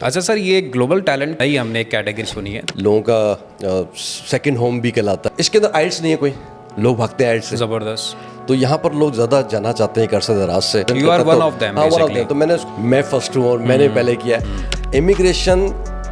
अच्छा सर, ये global talent ही हमने एक कैटेगरी सुनी है। लोगों का सेकंड होम भी कहलाता है। इसके अंदर आइल्स नहीं है, कोई लोग भागते हैं आइल्स से। ज़बरदस्त। तो यहाँ पर लोग ज़्यादा जाना चाहते हैं एक अरसे दराज से। You are one of them, हाँ, one of basically. them। तो मैं फर्स्ट हूँ और मैंने पहले किया है। इमिग्रेशन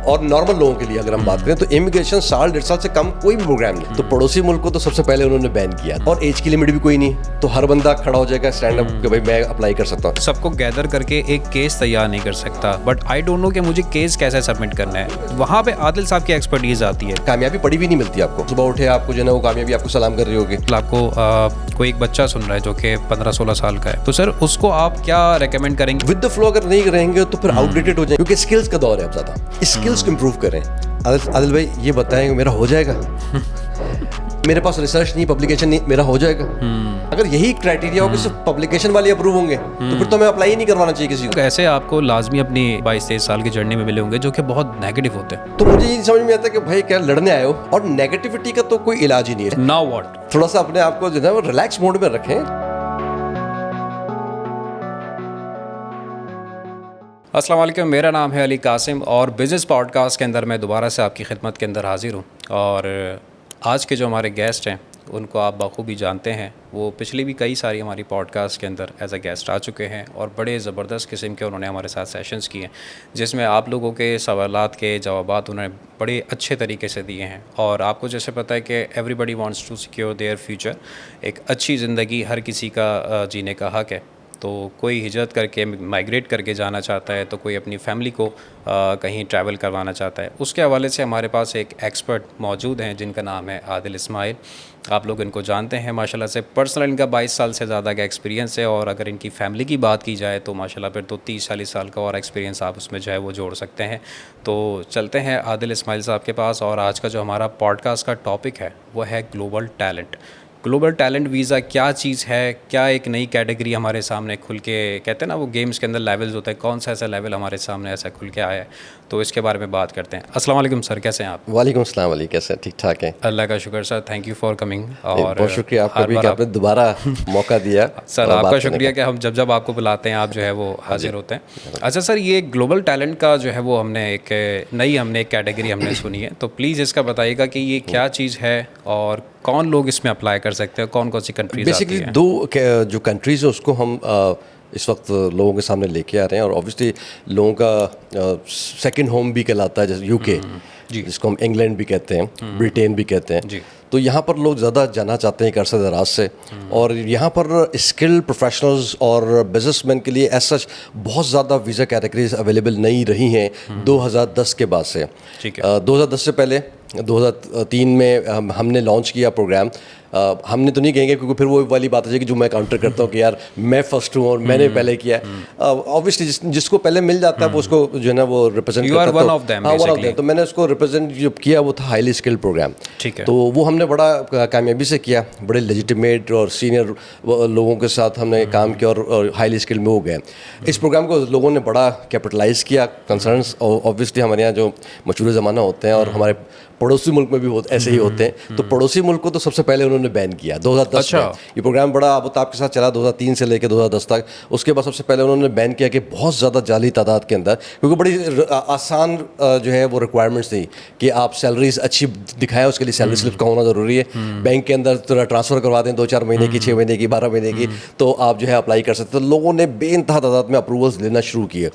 और नॉर्मल लोगों के लिए अगर हम बात करें तो इमिग्रेशन साल 1.5 साल से कम कोई भी प्रोग्राम नहीं। तो पड़ोसी मुल्क को तो सबसे पहले उन्होंने बैन किया और एज की लिमिट भी कोई नहीं, तो हर बंदा खड़ा हो जाएगा स्टैंड अप कि भाई मैं अप्लाई कर सकता हूँ। सबको गैदर करके एक केस तैयार नहीं कर सकता, बट आई डोंट नो कि मुझे केस कैसे सबमिट करना है। वहाँ पे आदिल साहब की एक्सपर्टीज आती है। कामयाबी पड़ी भी नहीं मिलती आपको। सुबह उठे आपको जो है ना वो कामयाबी आपको सलाम कर रही होगी। आपको कोई एक बच्चा सुन रहा है जो कि 15-16 साल का है, तो सर उसको आप क्या रेकमेंड करेंगे? विद द फ्लो अगर नहीं रहेंगे तो फिर आउटडेटेड हो जाए, क्योंकि स्किल्स का दौर है। अब ज़्यादा स्किल्स को इम्प्रूव करें। आदिल भाई ये बताएं मेरा हो जाएगा? मेरे पास रिसर्च नहीं, पब्लिकेशन नहीं, मेरा हो जाएगा? अगर यही क्राइटेरिया हो कि सिर्फ पब्लिकेशन वाले अप्रूव होंगे तो फिर तो हमें अप्लाई ही नहीं करवाना चाहिए किसी को। ऐसे आपको लाजमी अपनी 22-23 साल की जर्नी में मिले होंगे जो कि बहुत नेगेटिव होते हैं। तो मुझे ये समझ में आता है कि भाई क्या लड़ने आए हो, और नेगेटिविटी का तो कोई इलाज ही नहीं है। Now what? थोड़ा सा अपने आप को जो है वो रिलैक्स मोड में रखें। अस्सलाम वालेकुम, मेरा नाम है अली कासिम और बिज़नेस पॉडकास्ट के अंदर मैं दोबारा से आपकी खिदमत के अंदर हाज़िर हूँ। और आज के जो हमारे गेस्ट हैं उनको आप बखूबी जानते हैं। वो पिछली भी कई सारी हमारी पॉडकास्ट के अंदर एज अ गेस्ट आ चुके हैं और बड़े ज़बरदस्त किस्म के उन्होंने हमारे साथ सेशंस किए, जिसमें आप लोगों के सवालात के जवाबात उन्होंने बड़े अच्छे तरीके से दिए हैं। और आपको जैसे पता है कि everybody wants to secure their future, एक अच्छी ज़िंदगी हर किसी का जीने का हक़ है। तो कोई हिजरत करके माइग्रेट करके जाना चाहता है, तो कोई अपनी फैमिली को कहीं ट्रैवल करवाना चाहता है। उसके हवाले से हमारे पास एक एक्सपर्ट मौजूद हैं जिनका नाम है आदिल इस्माइल। आप लोग इनको जानते हैं माशाल्लाह से। पर्सनल इनका 22 साल से ज़्यादा का एक्सपीरियंस है, और अगर इनकी फ़ैमिली की बात की जाए तो माशाल्लाह फिर तो 30-40 साल का और एक्सपीरियंस आप उसमें जो है वो जोड़ सकते हैं। तो चलते हैं आदिल इस्माइल साहब के पास। और आज का जो हमारा पॉडकास्ट का टॉपिक है वो है global talent. Global talent visa क्या चीज़ है, क्या एक नई कैटेगरी हमारे सामने खुल के, कहते हैं ना वो गेम्स के अंदर लेवल्स होते हैं, कौन सा ऐसा लेवल हमारे सामने ऐसा खुल के आया है, तो इसके बारे में बात करते हैं। अस्सलाम वालेकुम सर, कैसे हैं आप? वालेकुम अस्सलाम अली, कैसे? ठीक ठाक है, अल्लाह का शुक्र sir. Thank you for coming. और बहुत शुक्रिया आपका भी कि आपने दोबारा मौका दिया। सर आपका शुक्रिया कि हम जब आपको बुलाते हैं आप जो है वो हाजिर होते हैं। अच्छा सर, ये ग्लोबल टैलेंट का जो है वो हमने एक कैटेगरी हमने सुनी है, तो प्लीज़ इसका बताइएगा कि ये क्या चीज़ है और कौन लोग इसमें अप्लाई कर सकते हैं, कौन कौन सी कंट्रीज आती हैं? बेसिकली दो जो कंट्रीज़ है उसको हम इस वक्त लोगों के सामने लेके आ रहे हैं। और ऑब्वियसली लोगों का सेकंड होम भी कहलाता है, जैसे यूके जिसको हम इंग्लैंड भी कहते हैं, ब्रिटेन भी कहते हैं। तो यहाँ पर लोग ज़्यादा जाना चाहते हैं एक अरसे दराज से, और यहाँ पर स्किल्ड प्रोफेशनल्स और बिजनेसमैन के लिए एज सच बहुत ज़्यादा वीज़ा कैटेगरीज अवेलेबल नहीं रही हैं 2010 के बाद से। 2010 से पहले 2003 में हमने लॉन्च किया प्रोग्राम। हमने तो नहीं कहेंगे क्योंकि फिर वो वाली बात है कि जो मैं काउंटर करता हूँ कि यार मैं फर्स्ट हूँ और मैंने पहले किया है। ऑब्वियसली जिसको पहले मिल जाता है वो उसको जो है ना वो रिप्रेजेंट करता है। One of them. तो मैंने उसको रिप्रेजेंट जो किया वो था हाईली स्किल्ड प्रोग्राम। ठीक है। तो वो हमने बड़ा कामयाबी से किया, बड़े लेजिटिमेट और सीनियर लोगों के साथ हमने काम किया और हाईली स्किल्ड में हो गए। इस प्रोग्राम को लोगों ने बड़ा कैपिटलाइज किया। कंसर्न्स ऑब्वियसली हमारे यहाँ जो मशहूर ज़माना होते हैं और हमारे पड़ोसी मुल्क में भी ऐसे ही होते हैं। तो पड़ोसी मुल्क को तो सबसे पहले उन्होंने बैन किया 2010 में। ये प्रोग्राम बड़ा अबूताब के साथ चला 2003 से लेकर 2010 तक। उसके बाद सबसे पहले उन्होंने बैन किया कि बहुत ज़्यादा जाली तादाद के अंदर, क्योंकि बड़ी आसान जो है वो रिक्वायरमेंट्स थी कि आप सैलरीज अच्छी दिखाएं, उसके लिए सैलरी स्लिप का होना ज़रूरी है। बैंक के अंदर तो ट्रांसफ़र करवा दें 2-4 महीने की, 6 महीने की, 12 महीने की, तो आप जो है अप्लाई कर सकते। तो लोगों ने बेइंतहा तादाद में अप्रूवल्स लेना शुरू किए।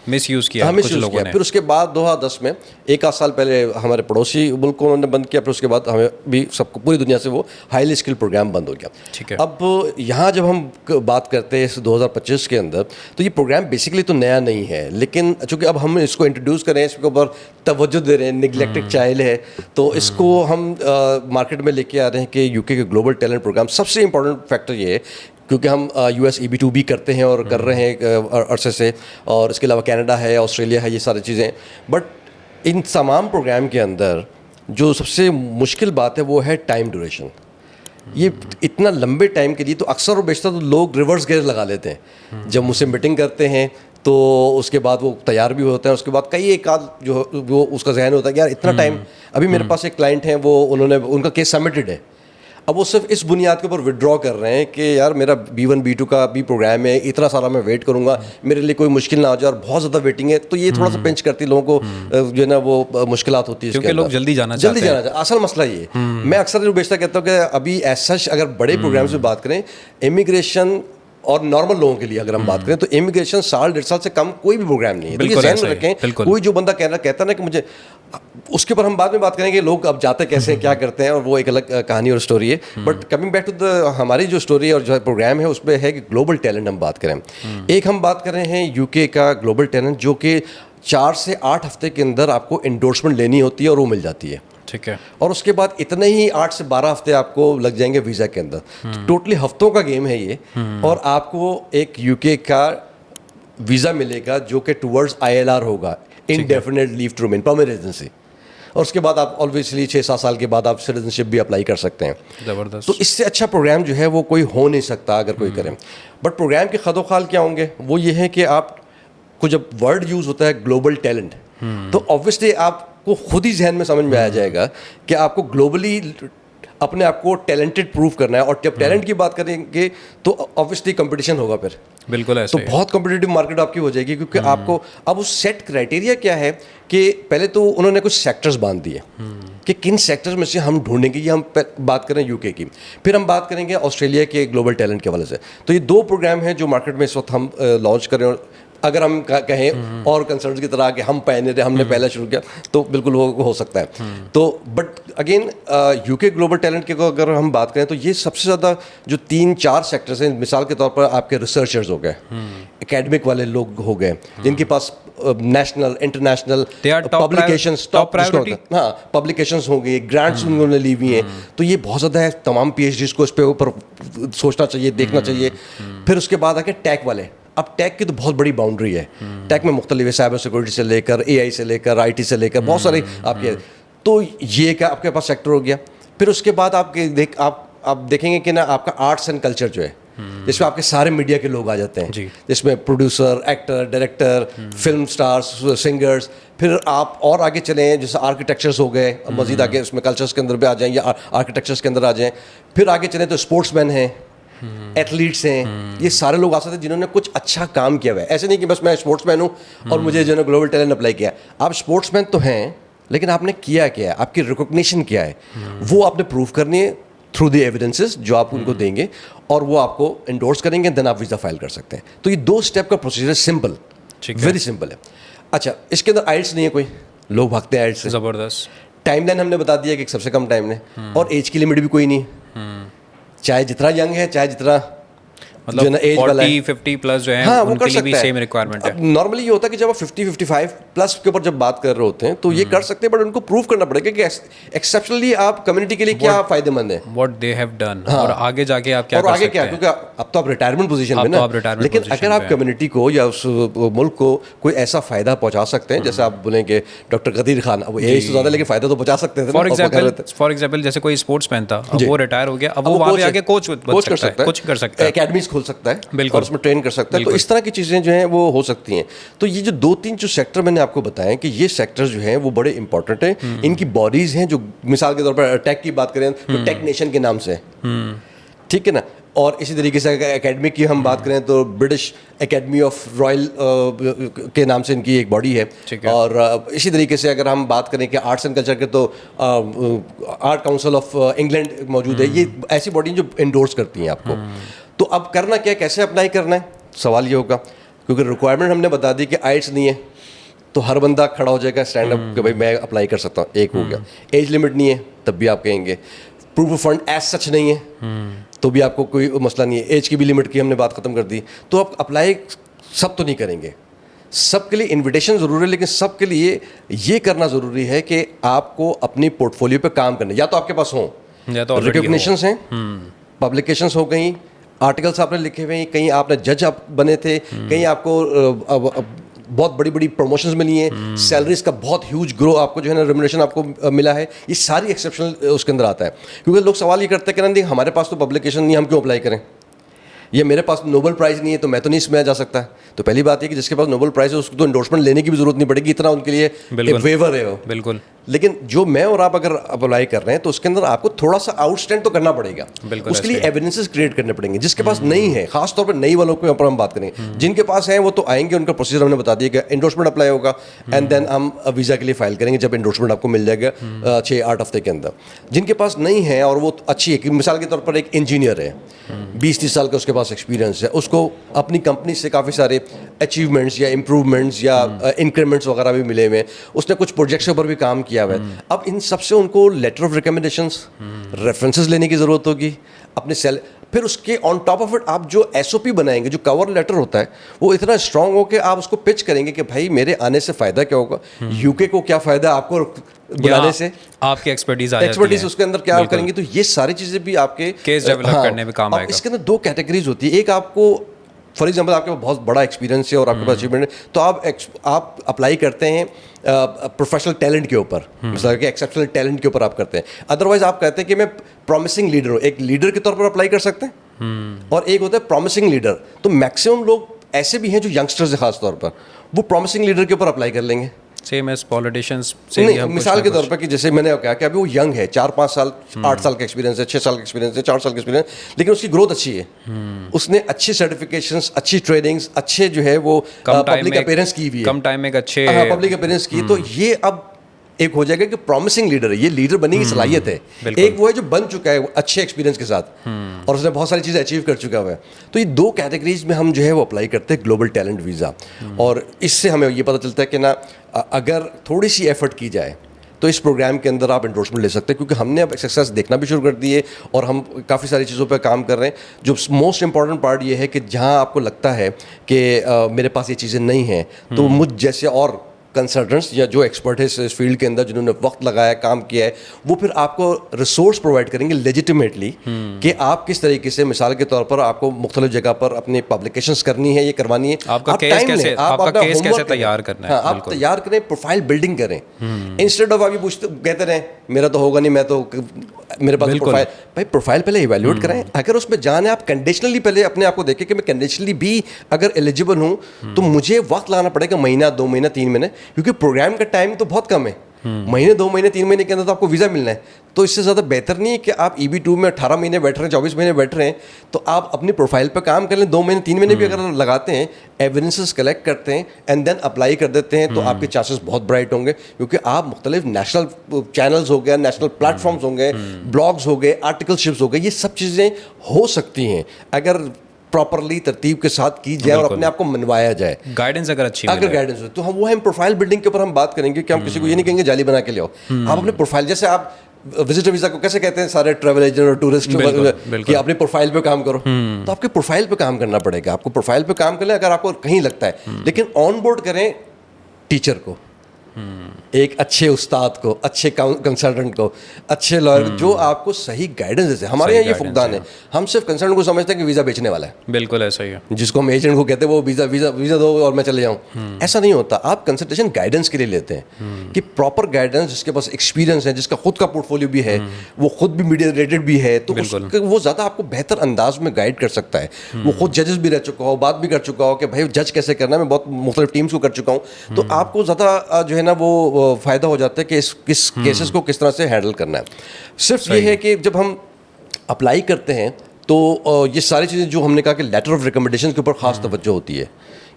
मिसयूज़ किया कुछ लोगों ने। फिर उसके बाद 2010 में एक आध साल पहले हमारे पड़ोसी मुल्क को उन्होंने बंद किया, फिर उसके बाद हमें भी सबको पूरी दुनिया से वो हाईली स्किल प्रोग्राम बंद हो गया। ठीक है। अब यहाँ जब हम बात करते हैं इस 2025 के अंदर, तो ये प्रोग्राम बेसिकली तो नया नहीं है, लेकिन चूँकि अब हम इसको इंट्रोड्यूस करें, इसके ऊपर तवज्जो दे रहे हैं, निगलेक्टेड चाइल्ड है, तो इसको हम मार्केट में लेके आ रहे हैं कि यूके के ग्लोबल टैलेंट प्रोग्राम। सबसे इंपॉर्टेंट फैक्टर ये है क्योंकि हम US EB2 भी करते हैं और कर रहे हैं अरसे से, और इसके अलावा कनाडा है, ऑस्ट्रेलिया है, ये सारी चीज़ें। बट इन तमाम प्रोग्राम के अंदर जो सबसे मुश्किल बात है वो है टाइम ड्यूरेशन। ये इतना लंबे टाइम के लिए तो अक्सर और बेशतर तो लोग रिवर्स गेयर लगा लेते हैं। जब मुझसे मीटिंग करते हैं तो उसके बाद वो तैयार भी होते हैं, उसके बाद कई एक आध जो वो उसका जहन होता है कि यार इतना टाइम। अभी मेरे पास एक क्लाइंट है, वो उनका केस सबमिटेड है, अब वो सिर्फ इस बुनियाद के ऊपर विड्रॉ कर रहे हैं कि यार मेरा B1 B2 का भी प्रोग्राम है, इतना सारा मैं वेट करूंगा, मेरे लिए कोई मुश्किल ना हो जाए और बहुत ज़्यादा वेटिंग है, तो ये थोड़ा सा पिंच करती है लोगों को, जो है ना वो मुश्किलात होती है, क्योंकि लोग जल्दी जाना चाहते हैं। असल मसला ये मैं अक्सर जो बेचता कहता हूँ कि अभी ऐसा अगर बड़े प्रोग्राम से बात करें, इमिग्रेशन और नॉर्मल लोगों के लिए अगर हम बात करें तो इमिग्रेशन 1.5 साल से कम कोई भी प्रोग्राम नहीं है। तो ये ध्यान में रखें, कोई जो बंदा कहता ना कि मुझे, उसके ऊपर हम बाद में बात करेंगे लोग अब जाते कैसे हैं, क्या करते हैं, और वो एक अलग कहानी और स्टोरी है। But coming back to the हमारी जो स्टोरी है और जो प्रोग्राम है उसमें है कि ग्लोबल टैलेंट हम बात करें। एक हम बात कर रहे हैं यूके का ग्लोबल टैलेंट, जो कि 4 से 8 हफ्ते के अंदर आपको इंडोर्समेंट लेनी होती है और वो मिल जाती है। ठीक है। और उसके बाद इतने ही 8 से 12 हफ्ते आपको लग जाएंगे वीज़ा के अंदर। तो टोटली हफ्तों का गेम है ये। और आपको एक यूके का वीज़ा मिलेगा जो कि टुवर्ड्स ILR होगा, indefinite leave to remain, permanent residency. और उसके बाद आप ऑब्वियसली 6-7 साल के बाद आप सिटीजनशिप भी अप्लाई कर सकते हैं। ज़बरदस्त। तो इससे अच्छा प्रोग्राम जो है वो कोई हो नहीं सकता अगर कोई करे। बट प्रोग्राम के खदोखाल क्या होंगे, वो ये है कि आपको जब वर्ड यूज़ होता है ग्लोबल टैलेंट, तो ऑब्वियसली आपको खुद ही जहन में समझ में आ जाएगा कि आपको ग्लोबली अपने आप को टैलेंटेड प्रूव करना है। और जब टैलेंट की बात करेंगे तो ऑब्वियसली कंपटीशन होगा फिर। बिल्कुल ऐसे तो बहुत कॉम्पिटिटिव मार्केट आपकी हो जाएगी, क्योंकि आपको अब उस सेट क्राइटेरिया क्या है कि पहले तो उन्होंने कुछ सेक्टर्स बांध दिए कि किन सेक्टर्स में से हम ढूंढेंगे। ये हम बात करें यूके की, फिर हम बात करेंगे ऑस्ट्रेलिया के ग्लोबल टैलेंट के हवाले से। तो ये 2 प्रोग्राम हैं जो मार्केट में इस वक्त हम लॉन्च कर रहे हैं। अगर हम कहें और कंसर्न्स की तरह कि हम हमने पहला शुरू किया, तो बिल्कुल वो हो सकता है। तो but again UK global talent के अगर हम बात करें तो ये सबसे ज़्यादा जो 3-4 सेक्टर्स हैं, मिसाल के तौर पर आपके रिसर्चर्स हो गए, एकेडमिक वाले लोग हो गए, जिनके पास नेशनल इंटरनेशनल पब्लिकेशंस पब्लिकेशंस होंगे, ग्रांट्स उन्होंने ली हुई हैं। तो ये बहुत ज़्यादा है, तमाम PhDs को इस पे ऊपर सोचना चाहिए, देखना चाहिए। फिर उसके बाद आके टैक वाले। अब टैक की तो बहुत बड़ी बाउंड्री है। टैक में मुख्तलिफ है, साइबर सिक्योरिटी से लेकर AI से लेकर IT से लेकर बहुत सारे आपके। तो ये क्या आपके पास सेक्टर हो गया। फिर उसके बाद आप देखेंगे कि ना आपका आर्ट्स एंड कल्चर जो है, जिसमें आपके सारे मीडिया के लोग आ जाते हैं, जिसमें producer, actor, director, film stars, singers. फिर आप और आगे चले जैसे आर्किटेक्चर्स हो गए, मजीद आगे उसमें कल्चर्स के अंदर भी आ जाएं या आर्किटेक्चर्स के अंदर आ जाएं। फिर आगे चले तो स्पोर्ट्समैन हैं, एथलीट्स हैं, ये सारे लोग आ सकते हैं जिन्होंने कुछ अच्छा काम किया हुआ है। ऐसे नहीं कि बस मैं स्पोर्ट्समैन हूँ और मुझे जो है ग्लोबल टैलेंट अप्लाई किया। आप स्पोर्ट्समैन तो हैं, लेकिन आपने किया क्या है, आपकी रिकॉग्निशन क्या है, वो आपने प्रूव करनी है थ्रू द एविडेंसेस जो आप उनको देंगे, और वो आपको इंडोर्स करेंगे, देन आप वीज़ा फाइल कर सकते हैं। तो ये 2 स्टेप का प्रोसीजर सिंपल, वेरी सिंपल है। अच्छा, इसके अंदर आइल्स नहीं है, कोई लोग भागते हैं आइल्स से। ज़बरदस्त। टाइमलाइन हमने बता दिया कि सबसे कम टाइम है, और एज की लिमिट भी कोई नहीं, चाहे जितना यंग है, चाहे जितना मतलब 40-50 प्लस जो है, हाँ, उनके लिए भी सेम रिक्वायरमेंट है। नॉर्मली ये होता है कि जब आप 50-55 प्लस के ऊपर जब बात कर रहे होते हैं तो ये कर सकते हैं, बट उनको प्रूव करना पड़ेगा कि एक्सेप्शनली आप कम्युनिटी के लिए क्या फायदेमुंद है, व्हाट दे हैव डन, और आगे जाके आप क्या और कर आगे सकते क्या, हैं। क्योंकि अब तो आप रिटायरमेंट पोजीशन में ना, लेकिन अगर आप कम्युनिटी को या उस मुल्क को कोई ऐसा फायदा पहुंचा सकते हैं, जैसे आप बोलेंगे डॉक्टर कदीर खान, अब एज तो ज़्यादा लेकिन फायदा तो पहुंचा सकते थे। फॉर एग्जाम्पल जैसे कोई स्पोर्ट्समैन था, अब वो रिटायर हो गया, अब वो वहाँ पे आके कोच कर सकता है, एकेडमीज खोल सकता है और उसमें ट्रेन कर सकता है। तो इस तरह की चीज़ें जो हैं वो हो सकती हैं। तो ये जो 2-3 जो सेक्टर मैंने आपको बताएं कि ये सेक्टर्स जो हैं वो बड़े इंपॉर्टेंट हैं। इनकी बॉडीज़ हैं जो मिसाल के तौर पर टेक की बात करें तो टेक नेशन के नाम से, ठीक है ना। और इसी तरीके से एकेडमिक की हम बात करें तो ब्रिटिश एकेडमी ऑफ रॉयल के नाम से इनकी एक बॉडी है। और इसी तरीके से अगर हम बात करें कि आर्ट्स एंड कल्चर के तो आर्ट काउंसिल ऑफ इंग्लैंड मौजूद है। ये ऐसी बॉडी जो इंडोर्स करती हैं आपको। तो अब करना क्या, कैसे अप्लाई करना है, सवाल ये होगा, क्योंकि रिक्वायरमेंट हमने बता दी कि आइल्स नहीं है, तो हर बंदा खड़ा हो जाएगा स्टैंड अप कि भाई मैं अप्लाई कर सकता हूँ, एक हो गया। एज लिमिट नहीं है, तब भी आप कहेंगे। Proof of fund as such नहीं है, तो भी आपको कोई मसला नहीं है। एज की भी लिमिट की हमने बात खत्म कर दी। तो आप अप्लाई सब तो नहीं करेंगे, सबके लिए इनविटेशन ज़रूरी है, लेकिन सबके लिए ये करना ज़रूरी है कि आपको अपनी पोर्टफोलियो पे काम करना, या तो आपके पास हों, रिकॉग्निशंस हैं, पब्लिकेशंस हो गई, आर्टिकल्स आपने लिखे हुए हैं, कहीं आपने जज आप बने थे, कहीं आपको बहुत बड़ी बड़ी प्रमोशंस मिली हैं, सैलरीज का बहुत ह्यूज ग्रो आपको जो है ना रेम्युनरेशन आपको मिला है। ये सारी एक्सेप्शनल उसके अंदर आता है। क्योंकि लोग सवाल ये करते हैं कि नहीं हमारे पास तो पब्लिकेशन नहीं, हम क्यों अप्लाई करें, ये मेरे पास नोबेल प्राइज़ नहीं है तो मैं तो नहीं इसमें जा सकता। तो पहली बात है कि जिसके पास नोबेल प्राइज़ है उसको तो एंडोर्समेंट लेने की भी जरूरत नहीं पड़ेगी, इतना उनके लिए एक वेवर है वो। बिल्कुल। लेकिन जो मैं और आप अगर अप्लाई कर रहे हैं तो उसके अंदर आपको थोड़ा सा आउटस्टैंड तो करना पड़ेगा। बिल्कुल उसके लिए ऐसे ही। एविडेंसेस क्रिएट करने पड़ेंगे जिसके पास नहीं है, खासतौर पर नई वालों के ऊपर हम बात करेंगे। जिनके पास है वो तो आएंगे, उनका प्रोसीजर हमने बता दिया कि एंडोर्समेंट अप्लाई होगा एंड देन हम वीज़ा के लिए फाइल करेंगे जब एंडोर्समेंट आपको मिल जाएगा 6-8 हफ्ते के अंदर। जिनके पास नहीं है और वो अच्छी है कि मिसाल के तौर पर एक इंजीनियर है, 20-30 साल का उसके पास एक्सपीरियंस है, उसको अपनी कंपनी से काफ़ी सारे अचीवमेंट्स या इम्प्रूवमेंट्स या इंक्रीमेंट्स वगैरह भी मिले हुए हैं, उसने कुछ प्रोजेक्ट्स के ऊपर भी काम किया हुआ है। अब इन सबसे उनको लेटर ऑफ रिकमेंडेशंस, रेफरेंसेस लेने की ज़रूरत होगी अपने फिर उसके ऑन टॉप ऑफ इट आप जो एसओपी बनाएंगे, जो कवर लेटर होता है वो इतना स्ट्रांग हो कि आप उसको पिच करेंगे कि भाई मेरे आने से फ़ायदा क्या होगा, यूके को क्या फ़ायदा आपको बुलाने से, आपकी एक्सपर्टीज उसके अंदर क्या आप करेंगे। तो ये सारी चीज़ें भी आपके केस डेवलप करने में काम आएगा। इसके अंदर 2 कैटेगरीज होती है। एक आपको फॉर एग्जाम्पल आपके पास बहुत बड़ा एक्सपीरियंस है और आपके पास अचीवमेंट है तो आप अप्लाई करते हैं प्रोफेशनल टैलेंट के ऊपर, मिसाल के एक्सेप्शनल टैलेंट के ऊपर आप करते हैं। अदरवाइज आप कहते हैं कि मैं प्रॉमिसिंग लीडर हूँ, एक लीडर के तौर पर अप्लाई कर सकते हैं और एक होता है प्रॉमिसिंग लीडर। तो मैक्सिमम लोग ऐसे भी हैं जो यंगस्टर्स हैं खास तौर पर, वो प्रॉमिसिंग लीडर के ऊपर अप्लाई कर लेंगे। सेम एज पॉलिटिशियंस से नहीं, मिसाल के तौर पर कि जैसे मैंने कहा कि अभी वो यंग है, 4-5 साल 8 साल का एक्सपीरियंस है, 6 साल का एक्सपीरियंस है, 4 साल का एक्सपीरियंस, लेकिन उसकी ग्रोथ अच्छी है, उसने अच्छी सर्टिफिकेशंस, अच्छी ट्रेनिंग्स, अच्छे जो है वो पब्लिक अपीयरेंस की हुई है, कम टाइम में अच्छे पब्लिक अपीयरेंस की। तो ये अब एक हो जाएगा कि प्रॉमिसिंग लीडर है, ये लीडर बनने की सलाहियत है। एक वो है जो बन चुका है अच्छे एक्सपीरियंस के साथ और उसने बहुत सारी चीज़ें अचीव कर चुका है। तो ये 2 कैटेगरीज में हम जो है वो अप्लाई करते हैं ग्लोबल टैलेंट वीज़ा। और इससे हमें ये पता चलता है कि ना अगर थोड़ी सी एफर्ट की जाए तो इस प्रोग्राम के अंदर आप एंडोर्समेंट ले सकते हैं, क्योंकि हमने अब सक्सेस देखना भी शुरू कर दी है और हम काफ़ी सारी चीज़ों पर काम कर रहे हैं। जो मोस्ट इंपॉर्टेंट पार्ट ये है कि जहाँ आपको लगता है कि मेरे पास ये चीज़ें नहीं हैं, तो मुझ जैसे और कंसल्टेंट्स या जो एक्सपर्ट है इस फील्ड के अंदर जिन्होंने वक्त लगाया, काम किया है, वो फिर आपको रिसोर्स प्रोवाइड करेंगे लेजिटिमेटली कि आप किस तरीके से, मिसाल के तौर पर आपको मुख्तलिफ जगह पर अपनी पब्लिकेशंस करनी है, ये करवानी है, आपका केस कैसे तैयार करना है, आप तैयार करें, प्रोफाइल बिल्डिंग करें, इंस्टेड ऑफ अभी पूछते कहते रहें मेरा तो होगा नहीं, मैं तो मेरे पास प्रोफाइल, भाई प्रोफाइल पहले इवैल्यूएट कराएं। अगर उसमें जाने आप कंडीशनली पहले अपने आप को देखें कि मैं कंडीशनली भी अगर एलिजिबल हूं तो मुझे वक्त लाना पड़ेगा, महीना 2 महीना 3 महीने, क्योंकि प्रोग्राम का टाइम तो बहुत कम है। महीने 2 महीने 3 महीने के अंदर तो आपको वीज़ा मिलना है। तो इससे ज़्यादा बेहतर नहीं है कि आप EB2 में 18 महीने बैठ रहे हैं, 24 महीने बैठ रहे हैं, तो आप अपनी प्रोफाइल पर काम कर लें। 2 महीने 3 महीने भी अगर लगाते हैं, एविडेंसेस कलेक्ट करते हैं एंड देन अप्लाई कर देते हैं, तो आपके चांसेस बहुत ब्राइट होंगे, क्योंकि आप मुख्तलिफ नेशनल चैनल्स हो गए, नेशनल प्लेटफॉर्म्स होंगे, ब्लॉग्स हो गए, आर्टिकलशिप्स हो गए, ये सब चीज़ें हो सकती हैं अगर प्रॉपरली तरतीब के साथ की जाए और अपने आप को मनवाया जाए, गाइडेंस अगर अच्छी अगर गाइडेंस हो। तो हम वो हम प्रोफाइल बिल्डिंग के ऊपर हम बात करेंगे कि हम किसी को ये नहीं कहेंगे जाली बना के ले आओ। आप अपने प्रोफाइल, जैसे आप विजिटर वीज़ा को कैसे कहते हैं सारे ट्रैवल एजेंट और टूरिस्ट कि अपनी प्रोफाइल पे काम करो, तो आपके प्रोफाइल पे काम करना पड़ेगा। आपको प्रोफाइल पे काम करें अगर आपको कहीं लगता है, लेकिन ऑन बोर्ड करें टीचर को, एक अच्छे उस्ताद को, अच्छे कंसल्टेंट को, अच्छे लॉयर, जो आपको सही गाइडेंस देते हैं। हमारे यहाँ ये फुकदान है, हम सिर्फ कंसल्टेंट को समझते हैं कि वीज़ा बेचने वाला है। बिल्कुल ऐसा ही है, जिसको हम एजेंट को कहते हैं वो वीज़ा दो और मैं चले जाऊँ। ऐसा नहीं होता। आप कंसल्टेशन गाइडेंस के लिए लेते हैं कि प्रॉपर गाइडेंस, जिसके पास एक्सपीरियंस है, जिसका खुद का पोर्टफोलियो भी है, वो खुद भी मीडिया रेटेड भी है, तो वो ज़्यादा आपको बेहतर अंदाज में गाइड कर सकता है। वो खुद जजेस भी रह चुका हो, बात भी कर चुका हो कि भाई जज कैसे करना है, मैं बहुत मुख्तलिफ टीम्स को कर चुका हूँ, तो आपको ज़्यादा जो है ना वो फ़ायदा हो जाता है कि किस केसेस को किस तरह से हैंडल करना है। सिर्फ ये है कि जब हम अप्लाई करते हैं तो ये सारी चीज़ें जो हमने कहा कि लेटर ऑफ रिकमेंडेशन के ऊपर ख़ास तवज्जो होती है